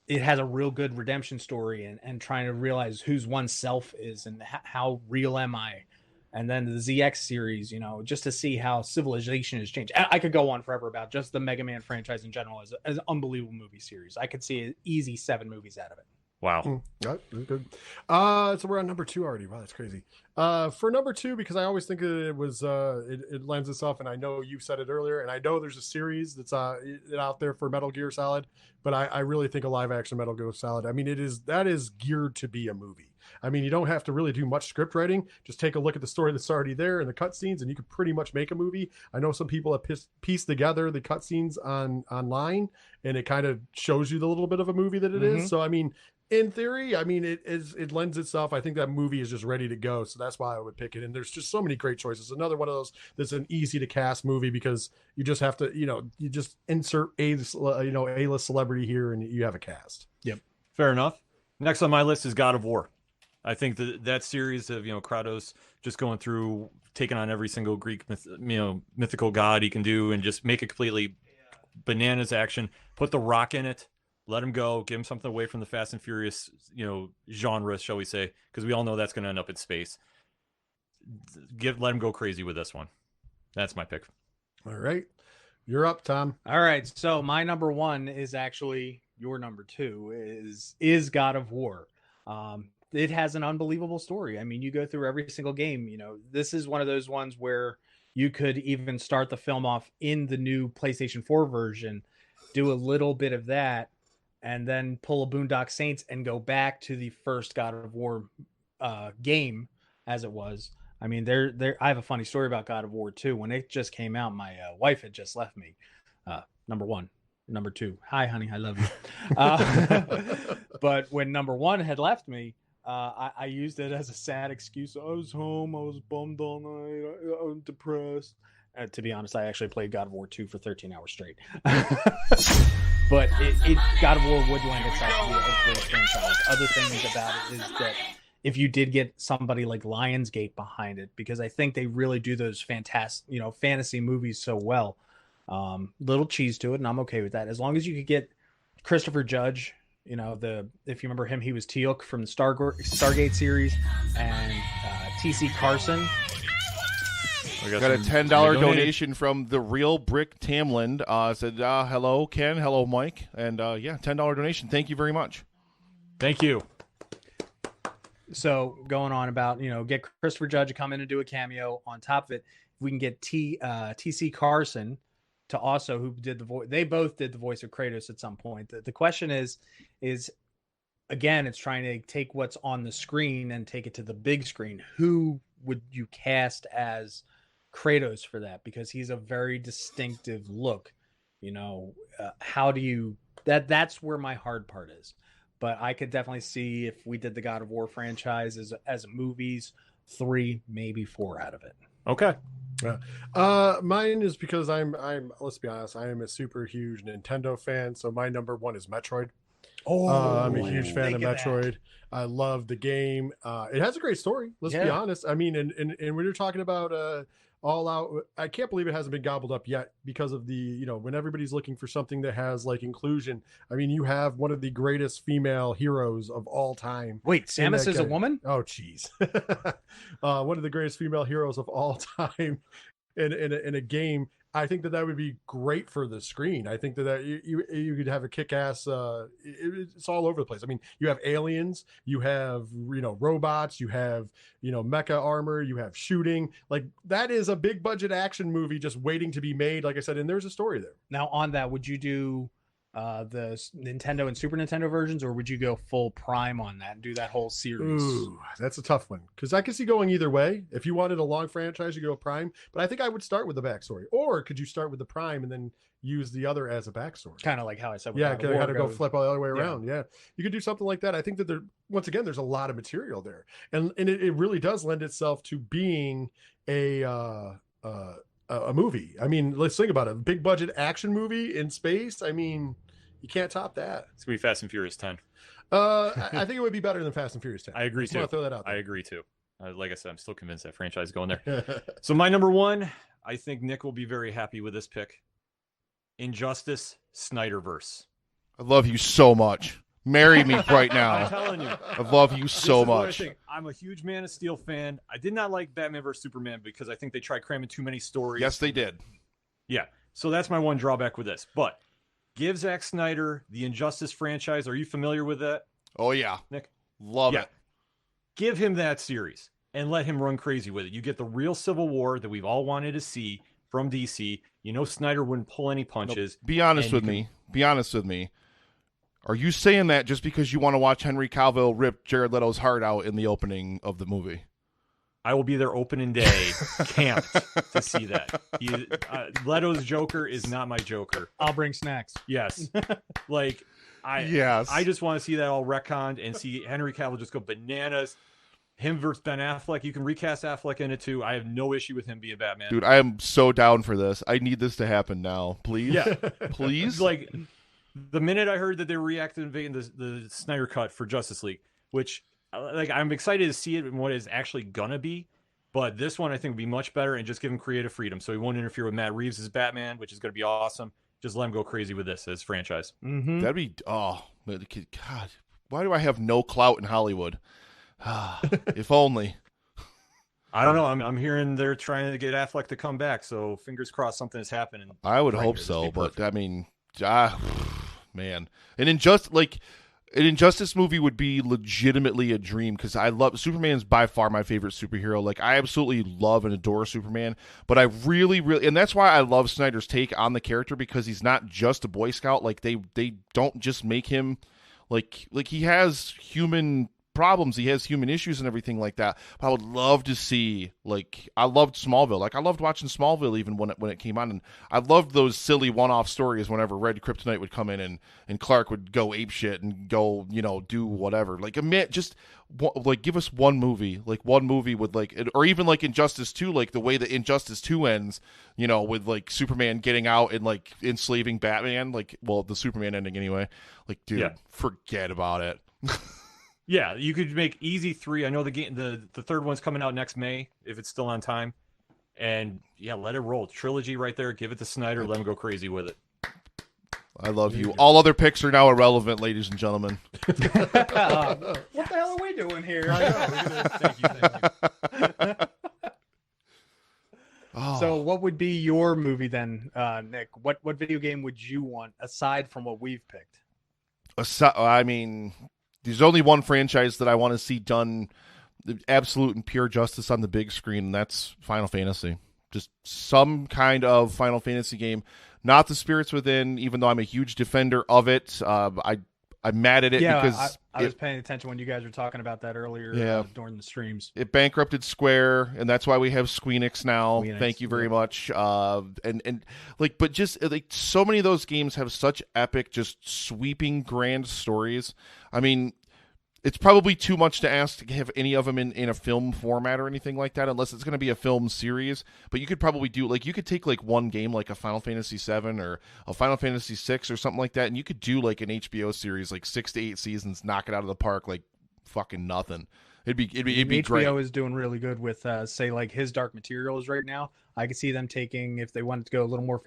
has a real good redemption story and trying to realize who's oneself is and how real am I. And then the ZX series, just to see how civilization has changed. I could go on forever about just the Mega Man franchise in general as an unbelievable movie series. I could see an easy 7 movies out of it. Wow. Right, good. So we're on number 2 already. Wow, that's crazy. For number 2, because I always think it was it lends itself, and I know you said it earlier, and I know there's a series that's out there for Metal Gear Solid, but I really think a live action Metal Gear Solid. I mean, that is geared to be a movie. I mean, you don't have to really do much script writing. Just take a look at the story that's already there and the cutscenes, and you could pretty much make a movie. I know some people have pieced together the cutscenes online, and it kind of shows you the little bit of a movie that it is. So, I mean, in theory, I mean, it lends itself. I think that movie is just ready to go. So that's why I would pick it. And there's just so many great choices. Another one of those that's an easy to cast movie, because you just have to, you just insert A-list celebrity here and you have a cast. Yep. Fair enough. Next on my list is God of War. I think that series of, Kratos just going through, taking on every single Greek mythical god he can do, and just make it completely bananas action. Put The Rock in it. Let him go. Give him something away from the Fast and Furious, genre, shall we say? Because we all know that's going to end up in space. Let him go crazy with this one. That's my pick. All right, you're up, Tom. All right, so my number 1 is actually your number 2. Is God of War. It has an unbelievable story. I mean, you go through every single game. This is one of those ones where you could even start the film off in the new PlayStation 4 version, do a little bit of that, and then pull a Boondock Saints and go back to the first God of War game as it was. I mean, I have a funny story about God of War 2. When it just came out, my wife had just left me. Number 1. Number 2. Hi, honey. I love you. But when number 1 had left me, I used it as a sad excuse. I was home. I was bummed all night. I'm depressed. To be honest, I actually played God of War 2 for 13 hours straight. But God of War would lend itself to be a great franchise. Other things about it is that if you did get somebody like Lionsgate behind it, because I think they really do those fantastic, fantasy movies so well. Little cheese to it, and I'm okay with that. As long as you could get Christopher Judge, if you remember him, he was Teal'c from the Stargate series, and T.C. Carson. We got a $10 donation from the Real Brick Tamland. Said, hello, Ken. Hello, Mike. And $10 donation. Thank you very much. Thank you. So going on about, get Christopher Judge to come in and do a cameo. On top of it, if we can get T.C. Carson to also, who did the voice. They both did the voice of Kratos at some point. The question is again, it's trying to take what's on the screen and take it to the big screen. Who would you cast as Kratos for that? Because he's a very distinctive look. How do you that's where my hard part is. But I could definitely see if we did the God of War franchise as movies, 3, maybe 4 out of it. Okay. Mine is because I'm let's be honest, I am a super huge Nintendo fan, so my number 1 is Metroid. I'm a huge fan of Metroid. I love the game. It has a great story. Let's be honest. I mean, and when you're talking about all out, I can't believe it hasn't been gobbled up yet because of the, when everybody's looking for something that has like inclusion. I mean, you have one of the greatest female heroes of all time. Wait, Samus is a woman? Oh, geez. One of the greatest female heroes of all time in a game. I think that would be great for the screen. I think that you could have a kick-ass. It's all over the place. I mean, you have aliens, you have robots, you have mecha armor, you have shooting. Like that is a big budget action movie just waiting to be made. Like I said, and there's a story there. Now, on that, would you do the Nintendo and Super Nintendo versions, or would you go full Prime on that and do that whole series? Ooh, that's a tough one because I could see going either way. If you wanted a long franchise, you go Prime, but I think I would start with the backstory. Or could you start with the Prime and then use the other as a backstory? Kind of like how I said. Yeah, kind of go flip all the other way around. Yeah, you could do something like that. I think that once again, there's a lot of material there, and it really does lend itself to being a movie. I mean, let's think about it. A big budget action movie in space. I mean, you can't top that. It's gonna be Fast and Furious 10. I think it would be better than Fast and Furious 10. I agree too. Want to throw that out there. I agree too. Like I said, I'm still convinced that franchise is going there. So my number 1, I think Nick will be very happy with this pick. Injustice Snyderverse. I love you so much. Marry me right now. I'm telling you. I love you so much. I'm a huge Man of Steel fan. I did not like Batman vs Superman because I think they tried cramming too many stories. Yes, they did. Yeah. So that's my one drawback with this. But give Zack Snyder the Injustice franchise. Are you familiar with that? Oh, yeah. Nick? Love it. Give him that series and let him run crazy with it. You get the real Civil War that we've all wanted to see from DC. Snyder wouldn't pull any punches. Be honest with me. Be honest with me. Are you saying that just because you want to watch Henry Cavill rip Jared Leto's heart out in the opening of the movie? I will be there opening day, camped to see that. Leto's Joker is not my Joker. I'll bring snacks. Yes. I just want to see that all retconned and see Henry Cavill just go bananas. Him versus Ben Affleck. You can recast Affleck in it too. I have no issue with him being Batman. Dude, I am so down for this. I need this to happen now. Please? Yeah. Please? The minute I heard that they were reactivating the Snyder Cut for Justice League, which I'm excited to see it and what it's actually gonna be, but this one I think would be much better and just give him creative freedom so he won't interfere with Matt Reeves as Batman, which is gonna be awesome. Just let him go crazy with this as franchise. Mm-hmm. That'd be God. Why do I have no clout in Hollywood? If only. I don't know. I'm hearing they're trying to get Affleck to come back, so fingers crossed something has happened. I would hope so, but I mean, man, an Injustice movie would be legitimately a dream because I love Superman's by far my favorite superhero. Like I absolutely love and adore Superman, but I really, and that's why I love Snyder's take on the character because he's not just a Boy Scout. Like they don't just make him like he has human problems, he has human issues and everything like that. But I would love to see, I loved Smallville. I loved watching Smallville even when it came on, and I loved those silly one-off stories whenever Red Kryptonite would come in and Clark would go apeshit and go, do whatever. Just give us one movie with or even Injustice 2, the way that Injustice 2 ends, with Superman getting out and enslaving Batman, the Superman ending anyway. Dude, forget about it. Yeah, you could make easy 3. I know the third one's coming out next May if it's still on time, and let it roll. Trilogy right there. Give it to Snyder. Let him go crazy with it. I love you. All other picks are now irrelevant, ladies and gentlemen. What the hell are we doing here? Thank you. Oh. So, what would be your movie then, Nick? What video game would you want aside from what we've picked? I mean, there's only one franchise that I want to see done absolute and pure justice on the big screen, and that's Final Fantasy. Just some kind of Final Fantasy game. Not the Spirits Within, even though I'm a huge defender of it. I I'm mad at it Yeah, because I was paying attention when you guys were talking about that earlier during the streams. it bankrupted Square, and that's why we have Squeenix now. Squeenix, Thank you very much. And like, but just like so many of those games have such epic, just sweeping, grand stories. I mean, it's probably too much to ask to have any of them in a film format or anything like that, unless it's going to be a film series. But you could probably do, like, you could take like one game, like a Final Fantasy VII or a Final Fantasy VI or something like that, and you could do like an HBO series, like 6 to 8 seasons, knock it out of the park like fucking nothing. It'd be HBO great. is doing really good with say like his Dark Materials right now. I could see them taking, if they wanted to go a little more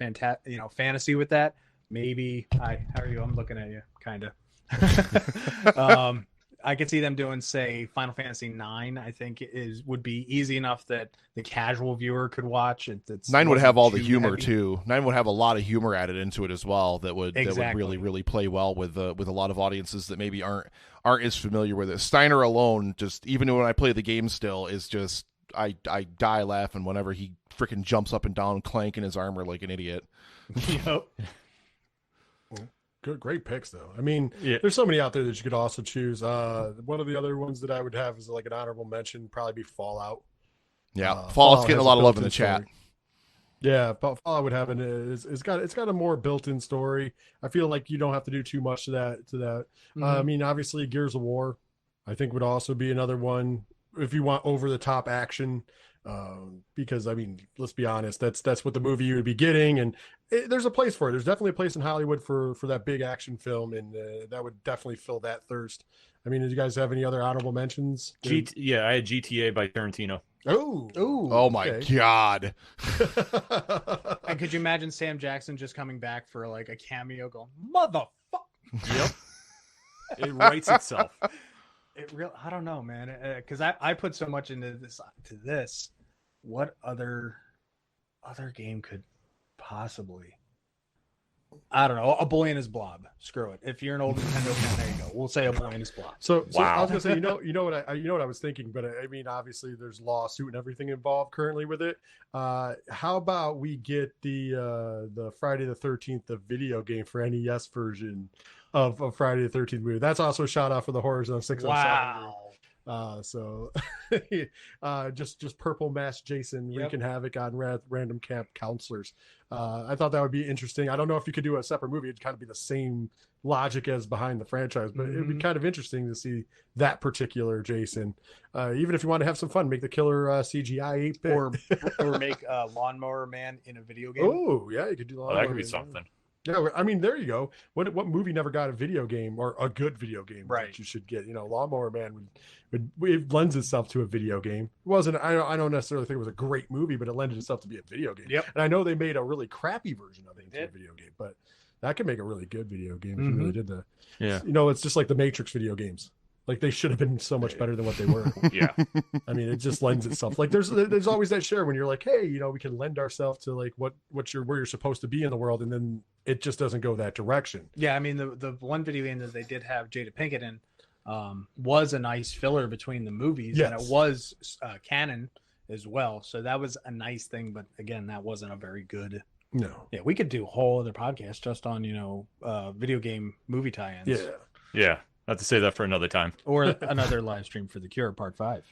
fantasy with that. Maybe how are you? I'm looking at you, kind of. I could see them doing, say, Final Fantasy IX. I think would be easy enough that the casual viewer could watch. It's 9 would have all the too humor heavy. too. 9 would have a lot of humor added into it as well. That would Exactly. really play well with a lot of audiences that maybe aren't as familiar with it. Steiner alone, just even when I play the game still, is just I die laughing whenever he freaking jumps up and down, clanking his armor like an idiot. Yep. Good, great picks though. I mean, Yeah. there's so many out there that you could also choose. One of the other ones that I would have is like an honorable mention, probably be Fallout. Yeah, Fallout's Fallout getting a has lot of love in built-in the chat. story. Yeah, but Fallout would have it's got a more built-in story. I feel like you don't have to do too much to that. Mm-hmm. I mean, obviously, Gears of War, I think would also be another one if you want over-the-top action. Because I mean, let's be honest, that's what the movie you would be getting, and there's a place for it. There's definitely a place in Hollywood for that big action film, and that would definitely fill that thirst. I mean, did you guys have any other honorable mentions? I had GTA by Tarantino. Oh my god! And could you imagine Sam Jackson just coming back for like a cameo, going motherfucker? Yep. It writes itself. I don't know, man, because I put so much into this. What other game could possibly? I don't know. A Boy and His Blob. Screw it. If you're an old Nintendo fan, there you go. We'll say A Boy and His Blob. So Wow. I was gonna say, you know what I was thinking, but I mean, obviously, there's lawsuit and everything involved currently with it. How about we get the Friday the 13th, the video game for NES version of Friday the 13th movie? That's also a shout out for the Horror Zone 6 Wow. So just purple mask Jason wreaking havoc on random camp counselors. I thought that would be interesting. I don't know if you could do a separate movie. It'd kind of be the same logic as behind the franchise, but it'd be kind of interesting to see that particular Jason. Even if you want to have some fun, make the killer CGI 8-bit. or make Lawnmower Man in a video game. Oh yeah, you could do That could be something. Yeah, I mean, there you go. What movie never got a video game or a good video game Right. that you should get? You know, Lawnmower Man would it lends itself to a video game. It wasn't. I don't necessarily think it was a great movie, but it lended itself to be a video game. Yep. And I know they made a really crappy version of it into a video game, but that could make a really good video game if you really did that. Yeah. You know, it's just like the Matrix video games. Like they should have been so much better than what they were. Yeah. I mean, it just lends itself. Like there's always that share when you're like, hey, you know, we can lend ourselves to like where you're supposed to be in the world, and then it just doesn't go that direction. Yeah, I mean the one video game that they did have Jada Pinkett in was a nice filler between the movies, and it was canon as well. So that was a nice thing, but again, that wasn't a very good. No. Yeah, we could do a whole other podcast just on video game movie tie-ins. Yeah. Yeah. Have to say that for another time. Or another live stream for The Cure Part 5.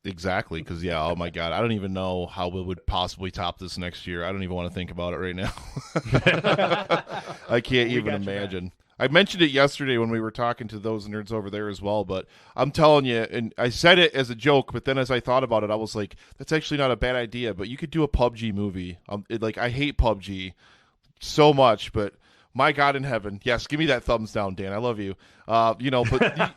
Exactly, because oh my god, I don't even know how we would possibly top this next year. I don't even want to think about it right now. I can't even imagine. I mentioned it yesterday when we were talking to those nerds over there as well, but I'm telling you, and I said it as a joke, but then as I thought about it, I was like, that's actually not a bad idea, but you could do a PUBG movie. I hate PUBG so much, but my God in heaven. Yes, give me that thumbs down, Dan. I love you. But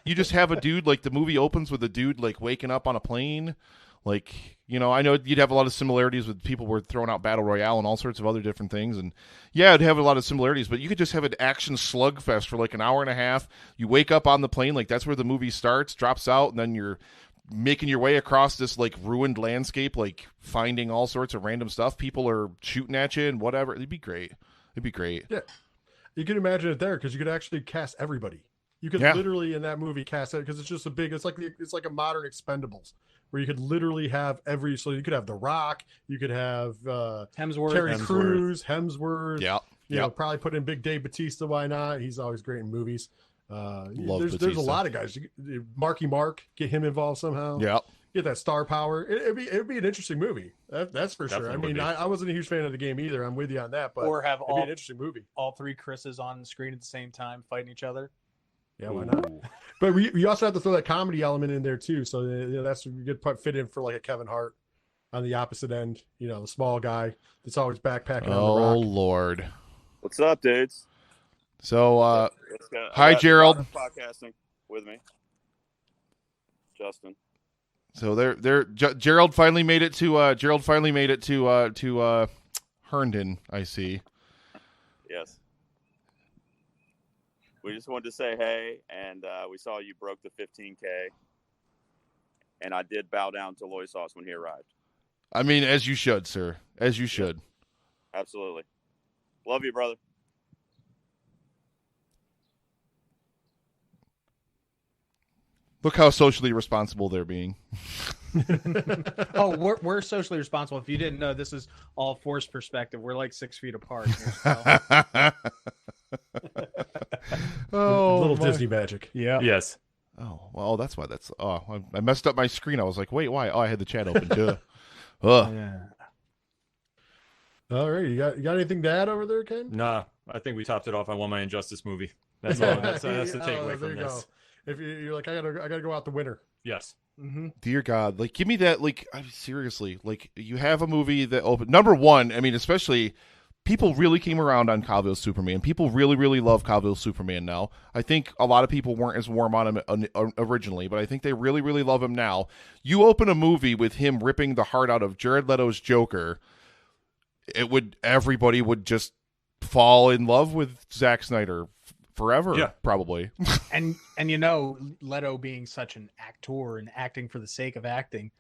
you just have a dude, like the movie opens with a dude like waking up on a plane. Like, I know you'd have a lot of similarities with people who were throwing out Battle Royale and all sorts of other different things. And yeah, it'd have a lot of similarities, but you could just have an action slugfest for like an hour and a half. You wake up on the plane, like that's where the movie starts, drops out, and then you're making your way across this like ruined landscape, like finding all sorts of random stuff. People are shooting at you and whatever. It'd be great. Yeah. You can imagine it there because you could actually cast everybody. You could literally in that movie cast it because it's just it's like a modern Expendables where you could literally have so you could have The Rock, you could have Hemsworth, Terry Crews, Hemsworth. Yeah. You know, probably put in Big Dave Batista. Why not? He's always great in movies. Love there's a Batista. lot of guys. Marky Mark, get him involved somehow. Yeah. Get that star power. It'd be an interesting movie. That's for sure. Definitely I would mean, be. I wasn't a huge fan of the game either. I'm with you on that, but Or have it'd be all an interesting movie. all three Chris's on the screen at the same time fighting each other. Yeah, why not? But we also have to throw that comedy element in there too. So that's a good part fit in for like a Kevin Hart on the opposite end. The small guy that's always backpacking on the Oh rock. Lord. What's up, dudes? So Let's go. hi, I got Gerald. Podcasting with me, Justin. so Gerald finally made it to Herndon, I see. Yes. We just wanted to say hey, and we saw you broke the 15K, and I did bow down to Loy Sauce when he arrived. I mean, as you should, sir. As you should. Absolutely. Love you, brother. Look how socially responsible they're being. Oh, we're socially responsible. If you didn't know, this is all forced perspective. We're like 6 feet apart. Oh, Little my- Disney magic. Yeah. Yes. Oh, well, that's why. I messed up my screen. I was like, wait, why? Oh, I had the chat open too. Ugh. Yeah. All right, you got anything to add over there, Ken? Nah, I think we topped it off on one my Injustice movie. That's all. That's the takeaway there from you this. go. If you're like, I gotta go out the winner. Yes. Mm-hmm. Dear God, like, give me that. Like, seriously, like, you have a movie that opened. Number one, I mean, especially. People really came around on Cavill's Superman. People really, really love Cavill's Superman now. I think a lot of people weren't as warm on him originally, but I think they really, really love him now. You open a movie with him ripping the heart out of Jared Leto's Joker, everybody would just fall in love with Zack Snyder forever, Yeah. probably. And Leto being such an actor and acting for the sake of acting,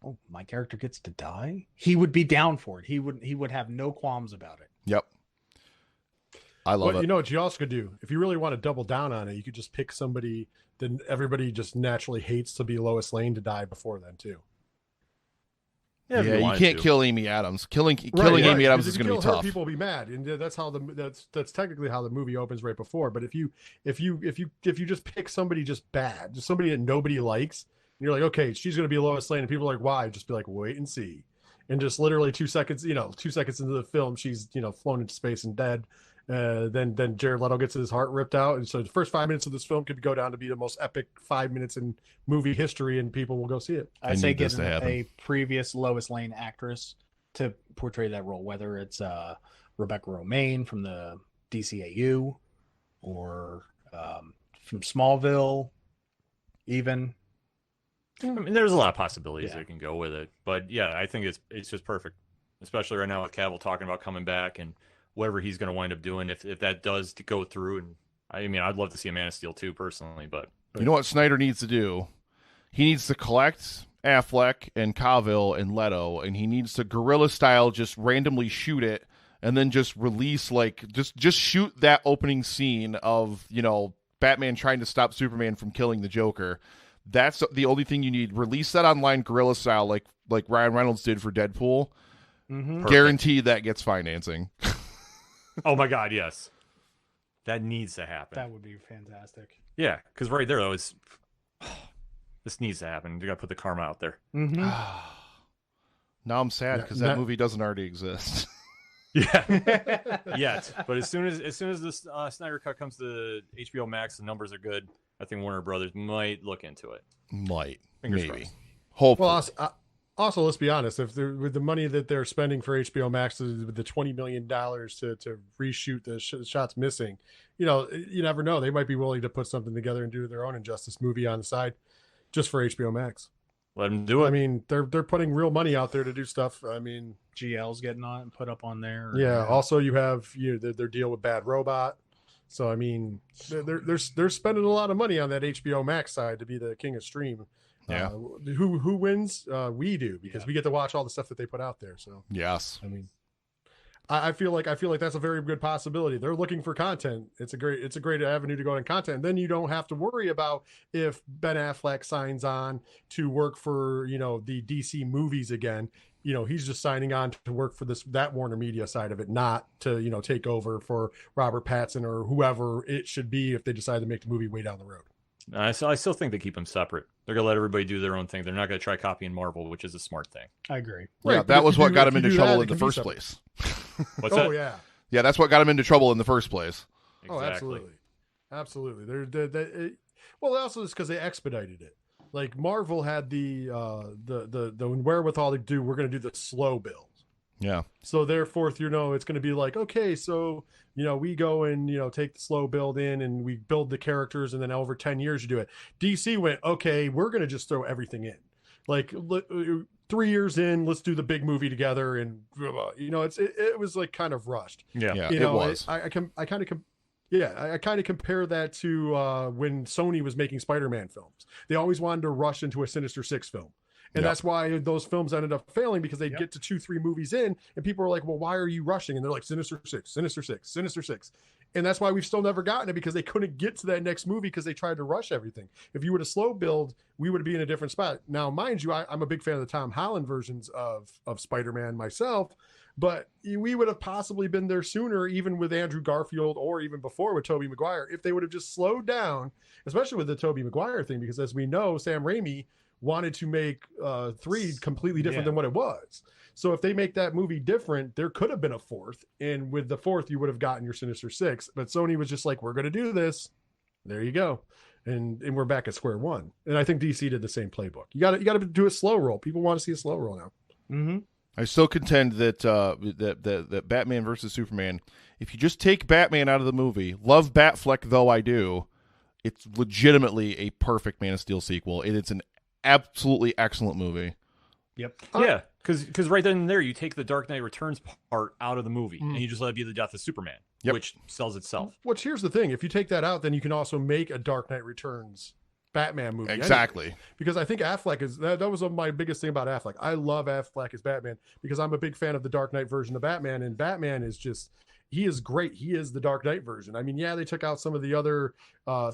oh, my character gets to die? He would be down for it. He would have no qualms about it. Yep. I love it. You know what you also could do? If you really want to double down on it, you could just pick somebody that everybody just naturally hates to be Lois Lane to die before then too. if Yeah, you wanted can't to. kill Amy Adams. Killing Right, Amy Adams because is if you going to be kill her, tough. people will be mad, and that's technically how the movie opens right before. But if you just pick somebody just bad, just somebody that nobody likes, and you're like, okay, she's going to be Lois Lane, and people are like, why? Just be like, wait and see, and just literally 2 seconds, 2 seconds into the film, she's flown into space and dead. Then Jared Leto gets his heart ripped out, and so the first 5 minutes of this film could go down to be the most epic 5 minutes in movie history, and people will go see it. I I say need this get to happen. a previous Lois Lane actress to portray that role, whether it's Rebecca Romaine from the DCAU or from Smallville, even. I mean, there's a lot of possibilities Yeah. that can go with it, but yeah, I think it's just perfect, especially right now with Cavill talking about coming back and whatever he's going to wind up doing if that does go through. And I mean, I'd love to see a Man of Steel too, personally, but You know what Snyder needs to do? He needs to collect Affleck and Cavill and Leto, and he needs to guerrilla style just randomly shoot it, and then just release just shoot that opening scene of Batman trying to stop Superman from killing the Joker. That's the only thing you need. Release that online guerrilla style, like Ryan Reynolds did for Deadpool. Mm-hmm. Perfect. Guaranteed that gets financing. oh my god, yes, that needs to happen. That would be fantastic. Yeah, because right there, though, is this needs to happen. You got to put the karma out there. Mm-hmm. Now I'm sad Yeah, because that that- movie doesn't already exist. Yeah, yet. But as soon as this Snyder cut comes to HBO Max, the numbers are good. I think Warner Brothers might look into it. Might. Fingers Maybe. crossed. Hopefully. Well, also, let's be honest. If with the money that they're spending for HBO Max, with the $20 million to reshoot the shots missing, you never know. They might be willing to put something together and do their own Injustice movie on the side, just for HBO Max. Let them do it. I mean, they're putting real money out there to do stuff. I mean, GL's getting on and put up on there. yeah. Also, you have their deal with Bad Robot. So I mean, they're spending a lot of money on that HBO Max side to be the king of stream. Yeah. Who wins? We do, because we get to watch all the stuff that they put out there. So Yes. I mean, I feel like that's a very good possibility. They're looking for content. It's a great avenue to go in content. And then you don't have to worry about if Ben Affleck signs on to work for the DC movies again. he's just signing on to work for that Warner Media side of it, not to take over for Robert Pattinson or whoever it should be if they decide to make the movie way down the road. I still think they keep them separate. They're gonna let everybody do their own thing. They're not gonna try copying Marvel, which is a smart thing. I agree. Yeah, Right, that was what got him into trouble in the first place. What's that? Oh yeah. Yeah, that's what got him into trouble in the first place. Exactly. Oh, absolutely. Well, also it's because they expedited it. Like Marvel had the wherewithal to do. We're going to do the slow build. Yeah. So therefore, it's going to be like, okay, so we go and take the slow build in and we build the characters, and then over 10 years you do it. DC went, okay, we're going to just throw everything in. Like 3 years in, let's do the big movie together, and it was like kind of rushed. Yeah, it was. I kind of compare that to when Sony was making Spider-Man films. They always wanted to rush into a Sinister Six film. And that's why those films ended up failing, because they get to 2-3 movies in and people are like, well, why are you rushing? And they're like, Sinister Six. And that's why we've still never gotten it, because they couldn't get to that next movie because they tried to rush everything. If you would have slow build, we would be in a different spot. Now, mind you, I'm a big fan of the Tom Holland versions of Spider-Man myself, but we would have possibly been there sooner, even with Andrew Garfield or even before with Tobey Maguire, if they would have just slowed down, especially with the Tobey Maguire thing, because as we know, Sam Raimi wanted to make 3 completely different than what it was. So if they make that movie different, there could have been a 4th. And with the 4th, you would have gotten your Sinister Six. But Sony was just like, we're going to do this. There you go. And we're back at square one. And I think DC did the same playbook. You got to do a slow roll. People want to see a slow roll now. Mm-hmm. I still contend that that Batman versus Superman, if you just take Batman out of the movie, love Batfleck though I do, it's legitimately a perfect Man of Steel sequel. It's an absolutely excellent movie. Yep. Yeah, because right then and there, you take the Dark Knight Returns part out of the movie, and you just let it be the death of Superman, which sells itself. Which, here's the thing. If you take that out, then you can also make a Dark Knight Returns Batman movie. Exactly. Anyway, because I think Affleck is, that was my biggest thing about Affleck. I love Affleck as Batman because I'm a big fan of the Dark Knight version of Batman, and Batman is just, he is great. He is the Dark Knight version. I mean, yeah, they took out some of the other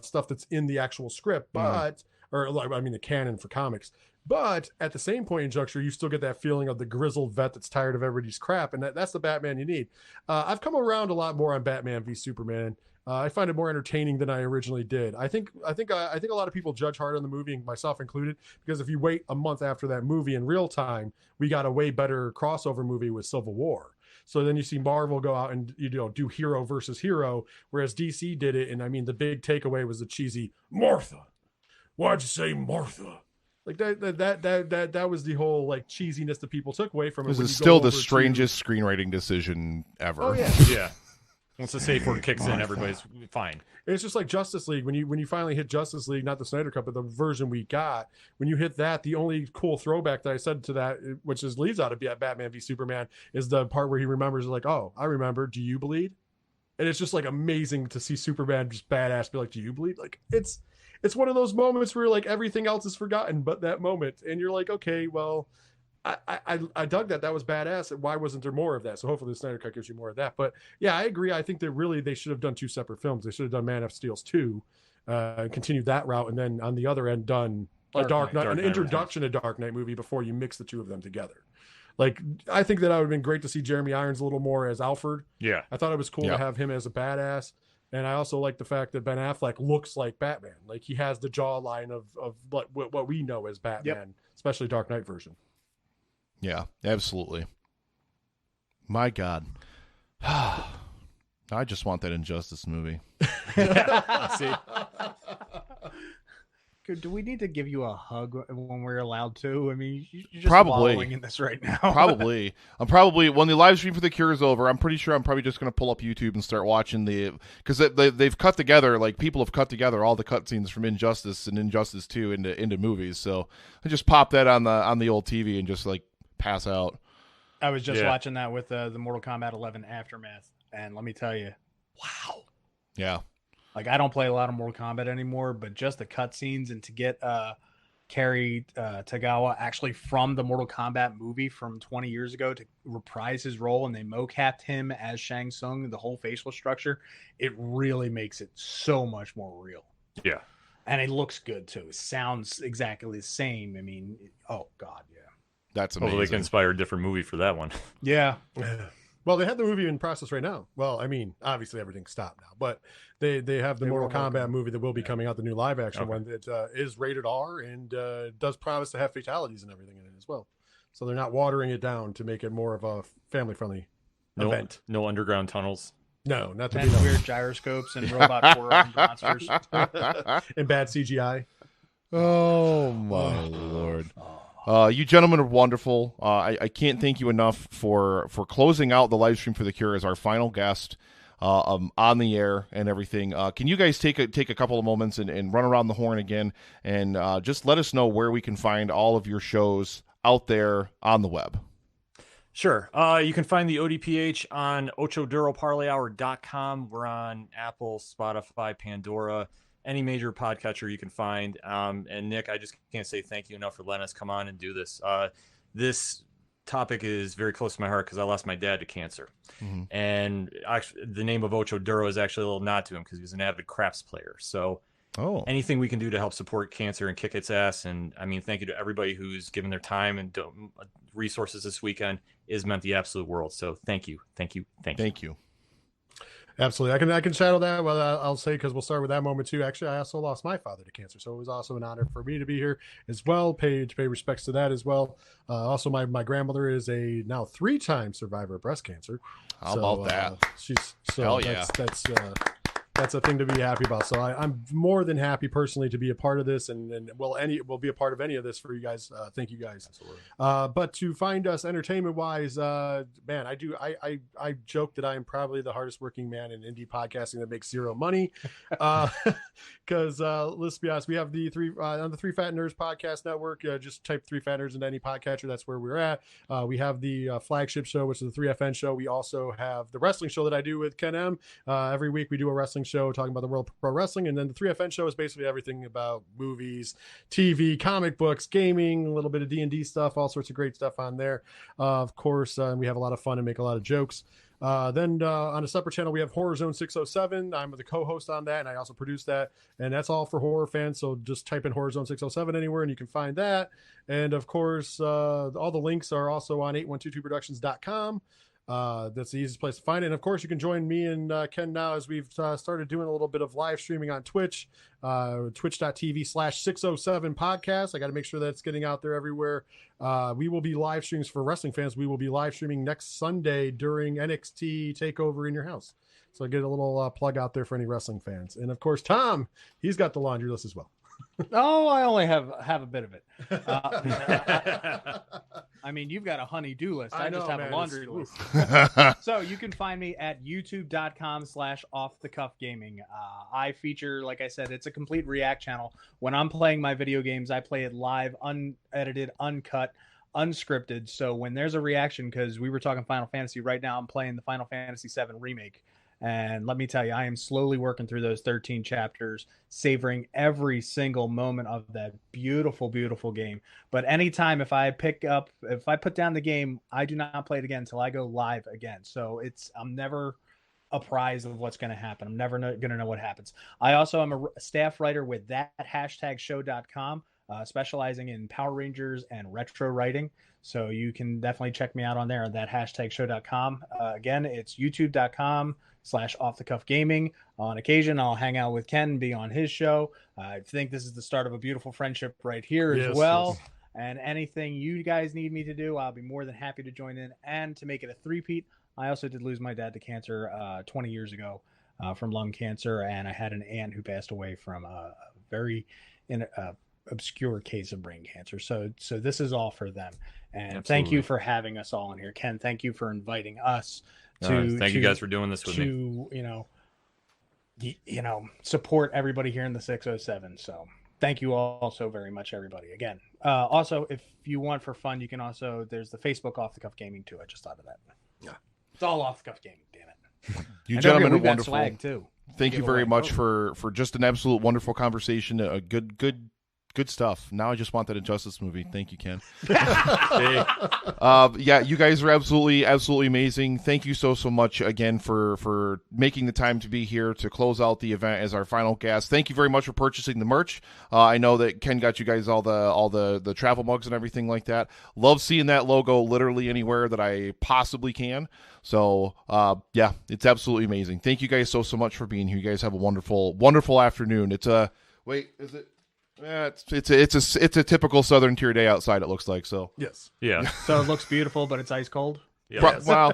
stuff that's in the actual script, but the canon for comics. But at the same point in juncture, you still get that feeling of the grizzled vet that's tired of everybody's crap, and that's the Batman you need. I've come around a lot more on Batman v Superman. I find it more entertaining than I originally did. I think a lot of people judge hard on the movie, myself included, because if you wait a month after that movie in real time, we got a way better crossover movie with Civil War. So then you see Marvel go out and do hero versus hero, whereas DC did it, and I mean the big takeaway was the cheesy Martha. Why'd you say Martha? Like that was the whole like cheesiness that people took away from it. This is still the strangest screenwriting decision ever. Oh yeah, yeah. Once the safe word kicks in, everybody's fine. It's just like Justice League. When you finally hit Justice League, not the Snyder Cut, but the version we got, when you hit that, the only cool throwback that I said to that, which is leads out of Batman v Superman, is the part where he remembers like, oh, I remember. Do you bleed? And it's just like amazing to see Superman just badass be like, do you bleed? Like it's one of those moments where like everything else is forgotten but that moment, and you're like, okay, well, I dug that. That was badass. Why wasn't there more of that? So hopefully the Snyder Cut gives you more of that. But yeah, I agree. I think that really they should have done 2 separate films. They should have done Man of Steel's 2 and continued that route, and then on the other end done an introduction to Dark Knight movie before you mix the two of them together. Like, I think that would have been great to see Jeremy Irons a little more as Alfred. Yeah. I thought it was cool to have him as a badass. And I also like the fact that Ben Affleck looks like Batman. Like, he has the jawline of what we know as Batman, especially Dark Knight version. Yeah, absolutely. My God. I just want that Injustice movie. See? Do we need to give you a hug when we're allowed to? I mean, you're just Probably. wallowing in this right now. Probably. When the live stream for the Cure is over, I'm pretty sure I'm probably just going to pull up YouTube and start watching because they've cut together, like people have cut together all the cutscenes from Injustice and Injustice 2 into movies. So I just pop that on the old TV and just like pass out. I was just watching that with the Mortal Kombat 11 Aftermath, and let me tell you, wow. Yeah. Like, I don't play a lot of Mortal Kombat anymore, but just the cutscenes and to get Cary Tagawa actually from the Mortal Kombat movie from 20 years ago to reprise his role, and they mocapped him as Shang Tsung, the whole facial structure, it really makes it so much more real. Yeah. And it looks good, too. It sounds exactly the same. I mean, oh, God, yeah. That's Hopefully they amazing. can inspire a different movie for that one. Yeah. Well, they have the movie in process right now. Well, I mean, obviously everything's stopped now, but they have the They Mortal were working Kombat on it. movie that will be coming out, the new live action Okay. one that is rated R and does promise to have fatalities and everything in it as well. So they're not watering it down to make it more of a family friendly event. No underground tunnels. No, not to And be weird gyroscopes and robot four-armed monsters. and bad CGI. Oh my lord! You gentlemen are wonderful. I can't thank you enough for closing out the live stream for the Cure as our final guest on the air and everything. Can you guys take a couple of moments and run around the horn again and just let us know where we can find all of your shows out there on the web? Sure. You can find the ODPH on ochoduroparlayhour.com. We're on Apple, Spotify, Pandora, any major podcatcher you can find. And Nick, I just can't say thank you enough for letting us come on and do this. This topic is very close to my heart because I lost my dad to cancer. Mm-hmm. And actually, the name of Ocho Duro is actually a little nod to him because he was an avid craps player. So anything we can do to help support cancer and kick its ass. And I mean, thank you to everybody who's given their time and resources this weekend. Is meant the absolute world. So thank you. Absolutely. I can shadow that. Well, I'll say, because we'll start with that moment too. Actually, I also lost my father to cancer. So it was also an honor for me to be here as well. Pay respects to that as well. Also, my grandmother is a now 3-time survivor of breast cancer. How about that? Hell yeah. That's a thing to be happy about. So I'm more than happy personally to be a part of this, and will be a part of any of this for you guys. Thank you guys. Absolutely. But to find us entertainment wise, man, I joke that I am probably the hardest working man in indie podcasting that makes zero money. Because let's be honest, we have the on the Three Fat Nerds podcast network. Just type Three Fat Nerds into any podcatcher. That's where we're at. We have the flagship show, which is the 3FN show. We also have the wrestling show that I do with Ken M. Every week we do a wrestling show talking about the world of pro wrestling, and then the 3FN show is basically everything about movies, TV, comic books, gaming, a little bit of D&D stuff, all sorts of great stuff on there. Of course, we have a lot of fun and make a lot of jokes. Then on a separate channel, we have Horror Zone 607. I'm the co-host on that, and I also produce that, and that's all for horror fans. So just type in Horror Zone 607 anywhere, and you can find that. And of course, all the links are also on 812productions.com. That's the easiest place to find it. And of course, you can join me and Ken now as we've started doing a little bit of live streaming on Twitch, twitch.tv/607 podcast. I got to make sure that's getting out there everywhere. We will be live streams for wrestling fans. We will be live streaming next Sunday during NXT TakeOver in your house. So I get a little plug out there for any wrestling fans. And of course, Tom, he's got the laundry list as well. Oh, I only have a bit of it. I mean, you've got a honey-do list. I just have a laundry list. So you can find me at youtube.com/offthecuffgaming. I feature, like I said, it's a complete react channel. When I'm playing my video games, I play it live, unedited, uncut, unscripted. So when there's a reaction, because we were talking Final Fantasy, right now I'm playing the Final Fantasy VII Remake. And let me tell you, I am slowly working through those 13 chapters, savoring every single moment of that beautiful, beautiful game. But anytime if I put down the game, I do not play it again until I go live again. So I'm never apprised of what's going to happen. I'm never going to know what happens. I also am a staff writer with that#show.com, specializing in Power Rangers and retro writing. So you can definitely check me out on there at that#show.com. Again, it's youtube.com/offthecuffgaming. On occasion, I'll hang out with Ken and be on his show. I think this is the start of a beautiful friendship right here as well. Yes. And anything you guys need me to do, I'll be more than happy to join in. And to make it a three-peat, I also did lose my dad to cancer 20 years ago from lung cancer. And I had an aunt who passed away from a very obscure case of brain cancer. So this is all for them. And Absolutely. Thank you for having us all in here. Ken, thank you for inviting us thank you guys for doing this with me. Support everybody here in the 607. So thank you all so very much, everybody. Again, also, if you want for fun, you can also, there's the Facebook Off the Cuff Gaming too. I just thought of that. Yeah. It's all Off the Cuff Gaming, damn it. You gentlemen are wonderful. Swag too. Thank you very much for just an absolute wonderful conversation, a good good stuff. Now I just want that Injustice movie. Thank you, Ken. Hey, Yeah, you guys are absolutely amazing. Thank you so much again for making the time to be here to close out the event as our final guest. Thank you very much for purchasing the merch. I know that Ken got you guys all the travel mugs and everything like that. Love seeing that logo literally anywhere that I possibly can. So yeah, it's absolutely amazing. Thank you guys so much for being here. You guys have a wonderful afternoon. It's a wait, is it? Yeah, it's a typical Southern Tier day outside. It looks like so. Yes. yeah. So it looks beautiful, but it's ice cold. Yeah. Wow.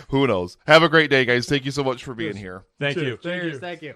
Who knows? Have a great day, guys. Thank you so much for being here. Thank you. Cheers. Thank you.